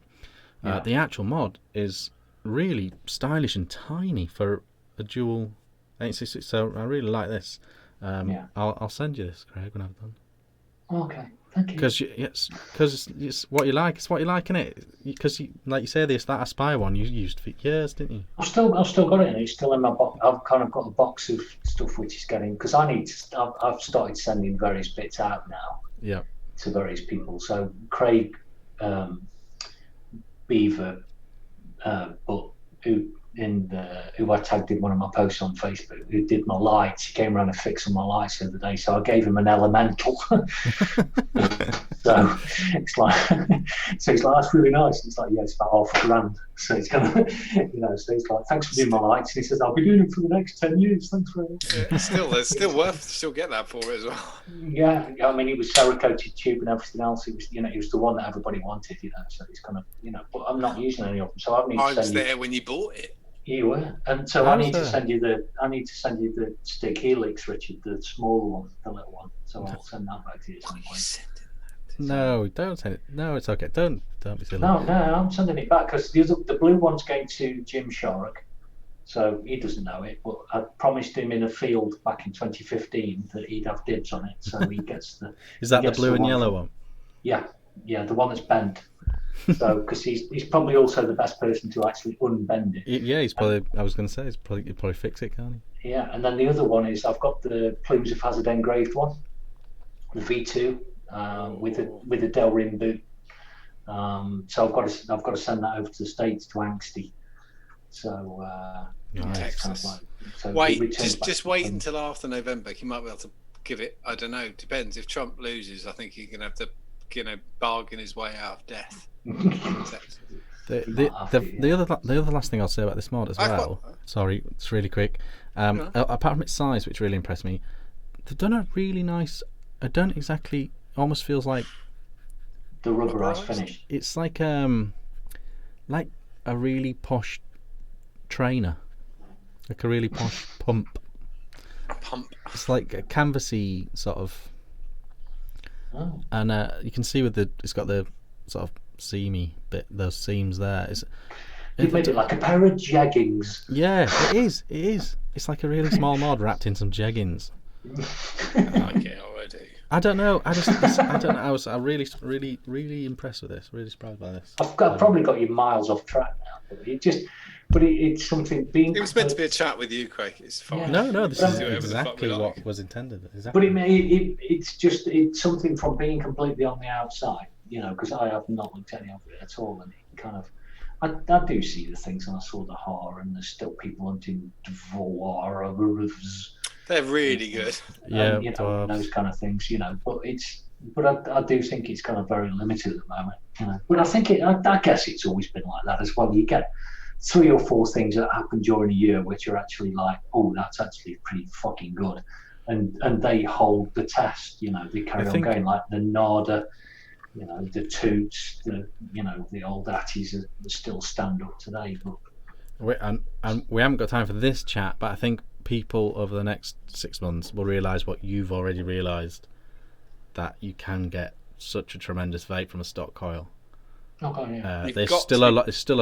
The actual mod is really stylish and tiny for a dual 866, so I really like this. I'll send you this, Craig, when I've done. Okay, thank you. Because it's what you like. It's what you like, isn't it? Because, like you say, that Aspire one you used for years, didn't you? I've still got it, and it's still in my box. I've kind of got a box of stuff which is getting, because I've started sending various bits out now. Yeah. To various people. So Craig. Beaver, but who I tagged in one of my posts on Facebook, who did my lights. He came around and fixed all my lights the other day, so I gave him an elemental. So it's like, that's really nice. It's like, it's about $5,000. So it's kind of, so he's like, thanks for doing my lights. And he says, I'll be doing them for the next 10 years. Thanks very much. Yeah, it's still worth get that for it as well. Yeah, I mean, it was Cerakoted tube and everything else. It was, it was the one that everybody wanted, so it's kind of, but I'm not using any of them. So I need to send was there when you bought it. You were, and so I need to send you the stick Helix, Richard, the small one, the little one. So I'll send that back to you at some point. No, don't send it. No, it's okay. Don't be silly. No, I'm sending it back because the blue one's going to Jim Shorrock, so he doesn't know it. But I promised him in a field back in 2015 that he'd have dibs on it, so he gets the. Is that the blue and yellow one? Yeah, the one that's bent. So, because he's probably also the best person to actually unbend it. Yeah, he's probably. I was going to say he'd probably fix it, can't he? Yeah, and then the other one is I've got the Plumes of Hazard engraved one, the V2, with a Del Rim boot. So I've got to send that over to the States to Angsty. So Texas. Just wait until after November. You might be able to give it. I don't know. Depends. If Trump loses, I think he's going to have to, bargain his way out of death. The other last thing I'll say about this mod as well. Sorry, it's really quick. Apart from its size, which really impressed me, they've done a really nice. I don't exactly. Almost feels like the rubberized finish. It's like a really posh trainer, like a really posh pump. It's like a canvasy sort of. Oh. And you can see it's got the sort of seamy bit, those seams there. You've made it like a pair of jeggings. Yeah, it is. It's like a really small mod wrapped in some jeggings. I like it already. I don't know. I don't know. I was really impressed with this. Really surprised by this. I've probably got you miles off track now, but it's something being. It was meant to be a chat with you, Craig. It's fine. Yeah. No, this is exactly what was intended. Exactly. But it's something from being completely on the outside, because I have not looked at any of it at all, and it kind of. I do see the things, and I saw the horror, and there's still people hunting dwarves. They're really good. Yeah, those kind of things, But I do think it's kind of very limited at the moment, But I think I guess it's always been like that as well. You get 3 or 4 things that happen during a year which are actually like, oh, that's actually pretty fucking good, and they hold the test. They carry on going, like the Nada, the Toots, the old Atties that still stand up today. But and we haven't got time for this chat, but I think people over the next 6 months will realise what you've already realised, that you can get such a tremendous vape from a stock coil. There's still a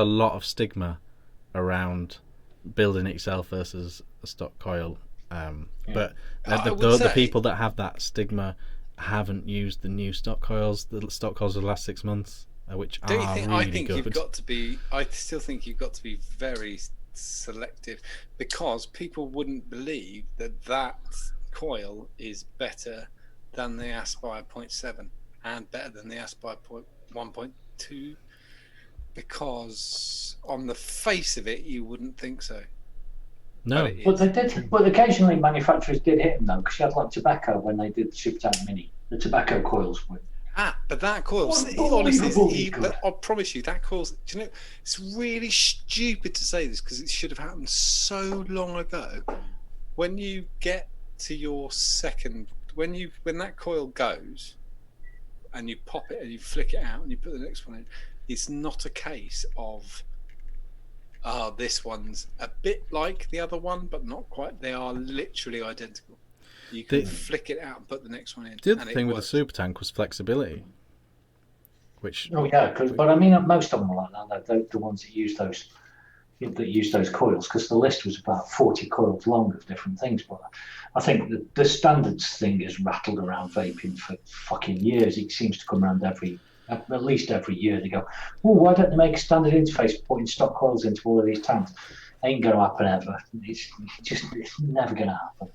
lot of stigma around building it yourself versus a stock coil. But the people that have that stigma haven't used the new stock coils, the stock coils of the last 6 months, which are really good. I still think you've got to be very selective, because people wouldn't believe that coil is better than the Aspire 0.7 and better than the Aspire 1.2, because on the face of it you wouldn't think so. No, but they did. But occasionally manufacturers did hit them though, because you had like tobacco when they did the Super Tank Mini. The tobacco coils were. But that coil, honestly, I promise you, that coil. Do you know? It's really stupid to say this because it should have happened so long ago. When you get to your second, when that coil goes, and you pop it and you flick it out and you put the next one in, it's not a case of. This one's a bit like the other one, but not quite. They are literally identical. You can flick it out and put the next one in. The other thing with the Super Tank was flexibility, which. Oh yeah, but I mean, most of them were like that. The ones that use those coils, because the list was about 40 coils long of different things. But I think the standards thing has rattled around vaping for fucking years. It seems to come around at least every year. They go, oh, why don't they make a standard interface for putting stock coils into all of these tanks? Ain't going to happen ever. It's never going to happen.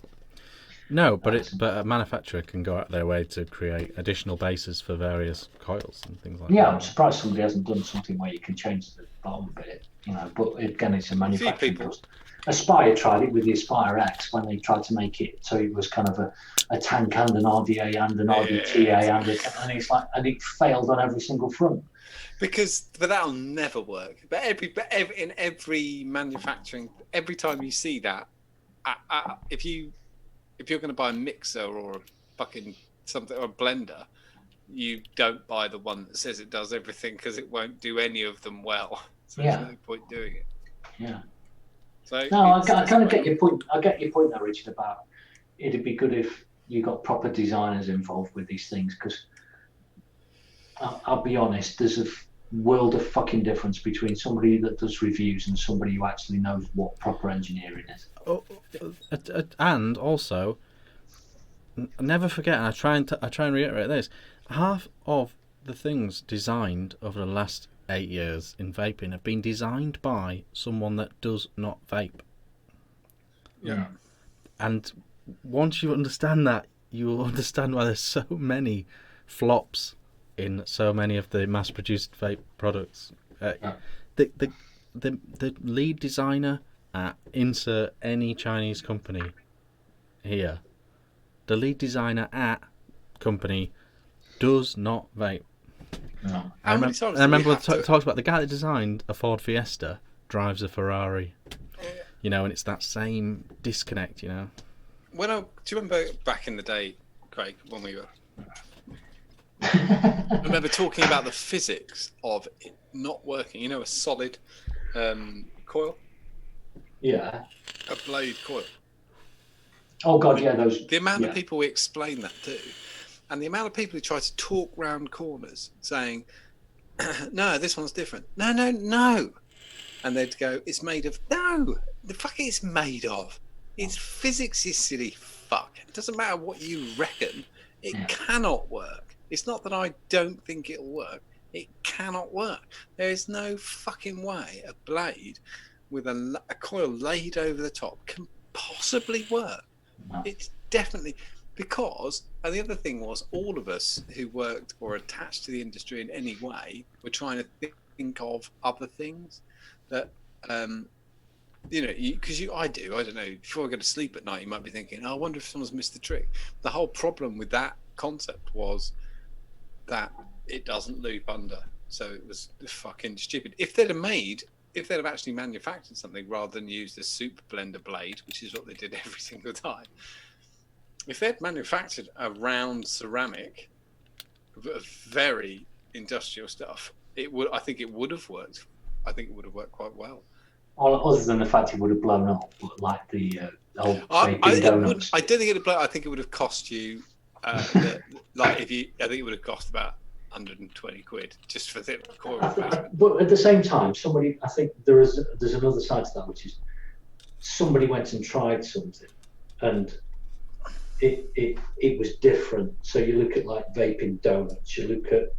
No, but a manufacturer can go out their way to create additional bases for various coils and things like that. Yeah, I'm surprised somebody hasn't done something where you can change the bottom bit, but again, it's a manufacturing cost. Aspire tried it with the Aspire X when they tried to make it so it was kind of a tank and an RDA and an RDTA and it's like, and it failed on every single front. But that'll never work. But in every manufacturing, every time you see that, if you're going to buy a mixer or a fucking something or a blender, you don't buy the one that says it does everything, because it won't do any of them well. So there's no point doing it. Yeah. So no, I kind of get your point. I get your point there, Richard, about it'd be good if you got proper designers involved with these things, because I'll be honest, there's a world of fucking difference between somebody that does reviews and somebody who actually knows what proper engineering is. And also, never forget, and I try and reiterate this: half of the things designed over the last 8 years in vaping have been designed by someone that does not vape. Yeah. And once you understand that, you will understand why there's so many flops in so many of the mass-produced vape products. The lead designer at insert any Chinese company here, the lead designer at company does not vape. No. I remember talks about the guy that designed a Ford Fiesta drives a Ferrari. You know, and it's that same disconnect, you know. Do you remember back in the day, Craig, when we were... I remember talking about the physics of it not working. You know, a solid coil? Yeah. A blade coil. Oh, God, yeah, those... The amount of people we explain that to, and the amount of people who try to talk round corners saying, no, this one's different. No. And they'd go, it's made of... No, the fuck it's made of. It's physics, you silly fuck. It doesn't matter what you reckon. It cannot work. It's not that I don't think it'll work. It cannot work. There is no fucking way a blade with a coil laid over the top can possibly work. It's definitely... Because, and the other thing was, all of us who worked or attached to the industry in any way were trying to think of other things that... because I don't know, before I go to sleep at night, you might be thinking, I wonder if someone's missed the trick. The whole problem with that concept was that it doesn't loop under. So it was fucking stupid. If they'd have actually manufactured something rather than used a super blender blade, which is what they did every single time, if they'd manufactured a round ceramic, very industrial stuff, I think it would have worked. I think it would have worked quite well. Other than the fact it would have blown up, like the old vaping donuts. I don't think it would have blown. I think it would have cost you, I think it would have cost about 120 quid just for the coil replacement. But at the same time, I think there's another side to that, which is somebody went and tried something, and it was different. So you look at like vaping donuts, you look at,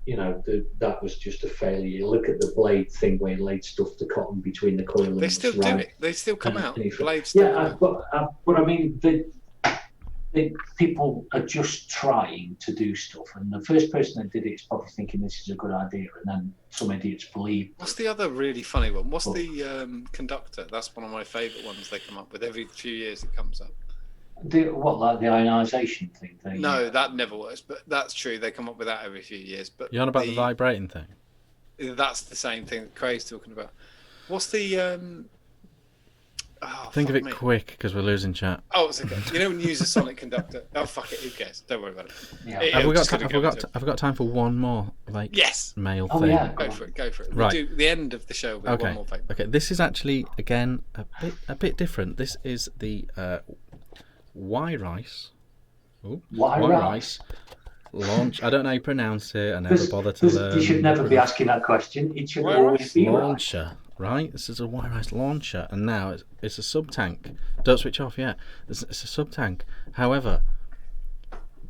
that was just a failure. You look at the blade thing where you laid stuff to cotton between the coil and they still do it. They still come out. Blades still but I mean, the people are just trying to do stuff, and the first person that did it is probably thinking this is a good idea, and then some idiots believe. What's the other really funny one? What's the conductor? That's one of my favourite ones they come up with. Every few years it comes up. Like the ionisation thing? No, that never works, but that's true. They come up with that every few years. But you're on about the vibrating thing? That's the same thing that Craig's talking about. What's the... Think of it quick, because we're losing chat. Oh, it's okay. You know when you use a sonic conductor? Oh, fuck it, who cares? Don't worry about it. Yeah. Have we got time for one more mail thing? Yeah. Go for it. We'll do the end of the show with one more vape. Okay, this is actually, again, a bit different. This is the... Y-Rice launch. I don't know how you pronounce it. I never bother to learn. You should never be asking that question. It should always be launcher, right? This is a Y-Rice launcher, and now it's a sub tank. Don't switch off yet. It's a sub tank. However,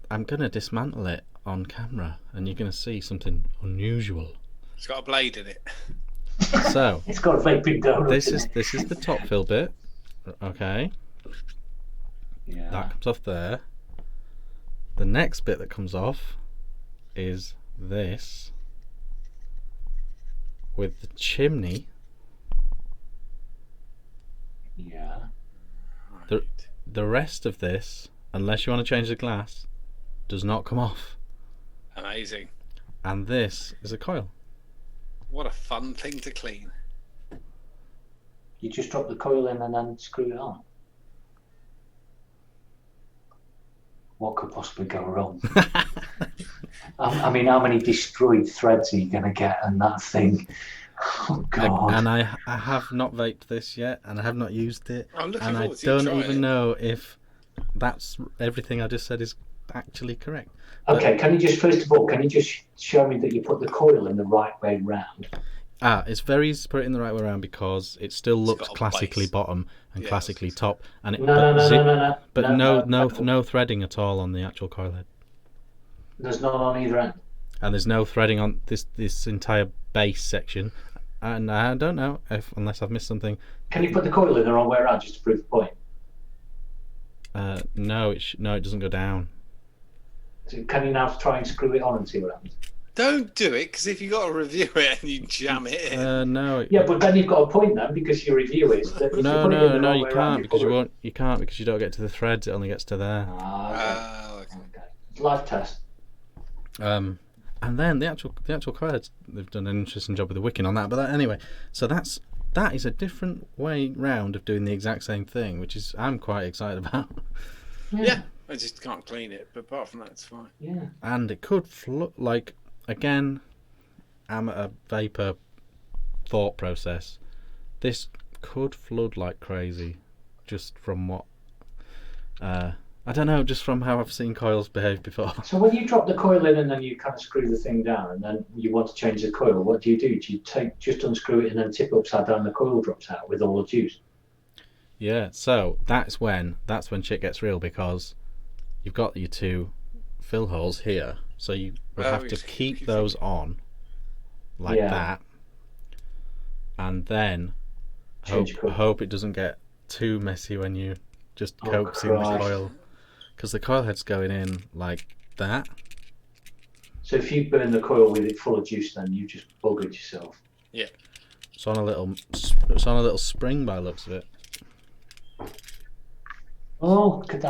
I'm gonna dismantle it on camera, and you're gonna see something unusual. It's got a blade in it. So it's got a vaping donut. This is the top fill bit. Okay. Yeah. That comes off there. The next bit that comes off is this, with the chimney. Yeah. The rest of this, unless you want to change the glass, does not come off. Amazing. And this is a coil. What a fun thing to clean. You just drop the coil in and then screw it on. What could possibly go wrong? I mean, how many destroyed threads are you going to get on that thing? Oh, God. And I have not vaped this yet, and I have not used it. And I don't even know if that's everything I just said is actually correct. Okay, can you just, first of all, show me that you put the coil in the right way round? It's very easy to put it in the right way around because it still looks classically bottom and classically top, and no threading at all on the actual coil head. There's none on either end. and there's no threading on this entire base section. And I don't know unless I've missed something. Can you put the coil in the wrong way around just to prove the point? No, it doesn't go down. So can you now try and screw it on and see what happens? Don't do it, because if you got to review it and you jam it in. No. Yeah, but then you've got a point then, because your review is that if you put it in the wrong you way can't around, because you won't. You can't because you don't get to the threads. It only gets to there. Okay. Live test. And then the actual coils, they've done an interesting job with the wicking on that. But anyway, so that is a different way round of doing the exact same thing, which is I'm quite excited about. Yeah, I just can't clean it, but apart from that, it's fine. Yeah. And it could like again, amateur vapor thought process. This could flood like crazy, just from what. I don't know, just from how I've seen coils behave before. So when you drop the coil in and then you kind of screw the thing down and then you want to change the coil, what do? Do you just unscrew it and then tip upside down, the coil drops out with all the juice? Yeah, so that's when shit gets real, because you've got your two fill holes here, so you would have to keep those on like that, and then hope it doesn't get too messy when you just coaxing the coil. Because the coil head's going in like that. So if you burn the coil with it full of juice, then you just buggered yourself. Yeah. It's on a little spring by the looks of it. Oh, look at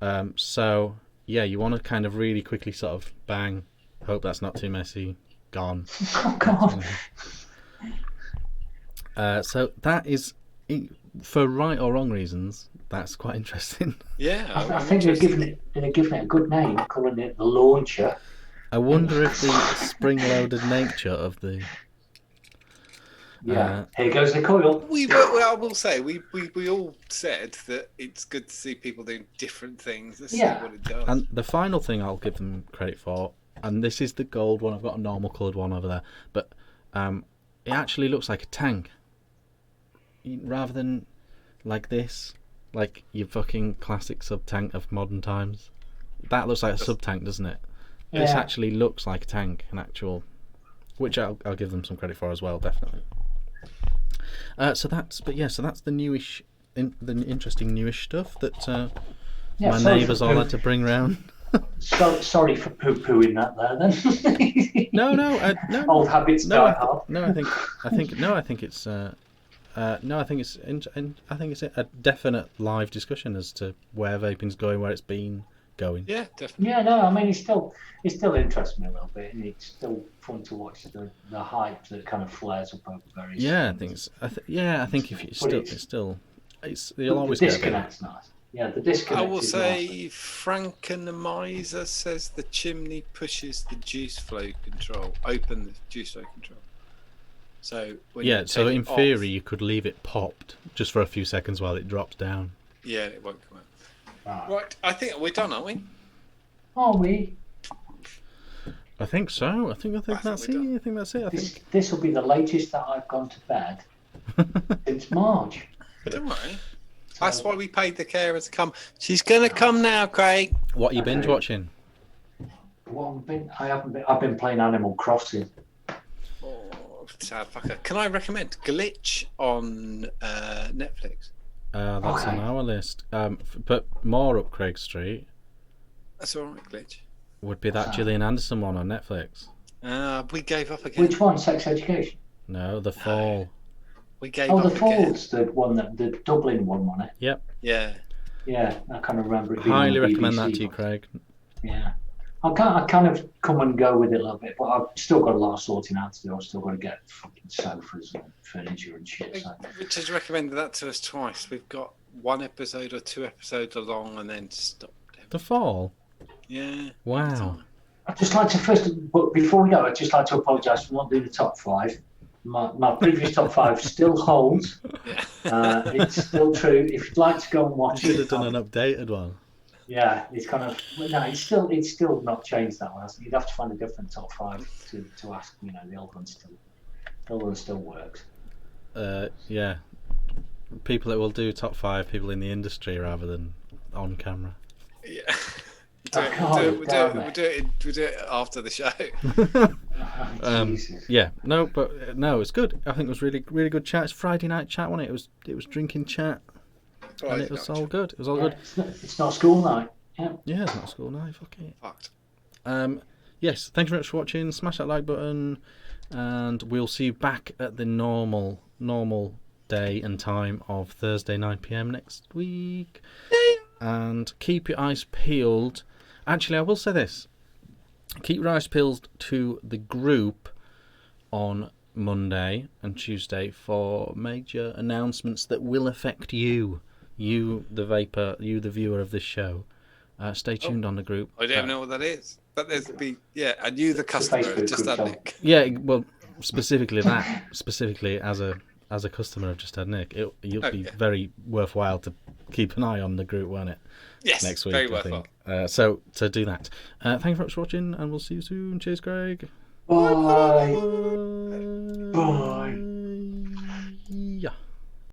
that. So yeah, you want to kind of really quickly sort of bang. Hope that's not too messy. Gone. Oh God. So that is, for right or wrong reasons, that's quite interesting. Yeah, I think they're giving it a good name, calling it the launcher. I wonder if the spring-loaded nature of the. Yeah, here goes the coil. I will say we all said that it's good to see people doing different things. Let's see what it does. And the final thing I'll give them credit for, and this is the gold one. I've got a normal coloured one over there, but it actually looks like a tank, rather than like this, like your fucking classic sub tank of modern times. That looks like a sub tank, doesn't it? Yeah. This actually looks like a tank, an actual, which I'll give them some credit for as well, definitely. So that's the newish, the interesting newish stuff that my neighbours all had to bring round. Sorry for poo-pooing that there then. No. Old habits die hard. I think it's a definite live discussion as to where vaping's going, where it's been going. Yeah, definitely. Yeah, no, I mean it still interests me a little bit, and it's still fun to watch the hype that kind of flares up over various. Yeah, I think I think if you'll always the get disconnect's nice. Yeah, the disconnect. I will say, nice. Frankenemizer says the chimney pushes the juice flow control, open the juice flow control. So so in theory you could leave it popped just for a few seconds while it drops down. Yeah, it won't come out. Right, I think we're done, aren't we? Are we? I think so. I think that's it. I think this will be the latest that I've gone to bed since March. Don't worry. That's why we paid the carer to come. She's gonna come now, Craig. What are you binge watching? I've been playing Animal Crossing. Oh, sad fucker. Can I recommend Glitch on Netflix? That's on our list. But more up Craig Street. That's all right, Glitch. Would be that Gillian Anderson one on Netflix. We gave up again. Which one? Sex Education? No, The Fall. We gave up The again. Fall's the one the Dublin one, wasn't it? Yep. Yeah. Yeah, I kind of remember it being Highly on recommend BBC that to you, Craig. Yeah. I kind of come and go with it a little bit, but I've still got a lot of sorting out to do. I've still got to get fucking sofas and furniture and shit. So. Richard's recommended that to us twice. We've got 1 episode or 2 episodes along and then stopped. The Fall? Yeah. Wow. I'd just like to but before we go, I'd just like to apologise for not doing the top 5. My previous top 5 still holds. Yeah. It's still true. If you'd like to go and watch it. You should have done an updated one. Yeah, it's kind of it's still not changed that one. You'd have to find a different top 5 to ask. The old one still works. Yeah, people that will do top 5 people in the industry rather than on camera. Yeah. We'll do it after the show. Yeah, no, but no, it's good. I think it was really, really good chat. It's Friday night chat, wasn't it? It was drinking chat, and it was all good. It was all good. It's not school night. Yeah, it's not school night. Fuck it. Fucked. Yes, thank you very much for watching. Smash that like button, and we'll see you back at the normal day and time of Thursday 9 PM next week. And keep your eyes peeled. Actually, I will say this. Keep your eyes peeled to the group on Monday and Tuesday for major announcements that will affect you, the vapor, you, the viewer of this show. Stay tuned on the group. I don't know what that is, but there's I knew the customer of Just Had Nick. Yeah, well, specifically as a customer of Just Had Nick, it'll be very worthwhile to keep an eye on the group, won't it? Yes, next week, very I worthwhile. think. So to do that, thank you very much for watching, and we'll see you soon. Cheers, Greg. Bye. Bye. Bye.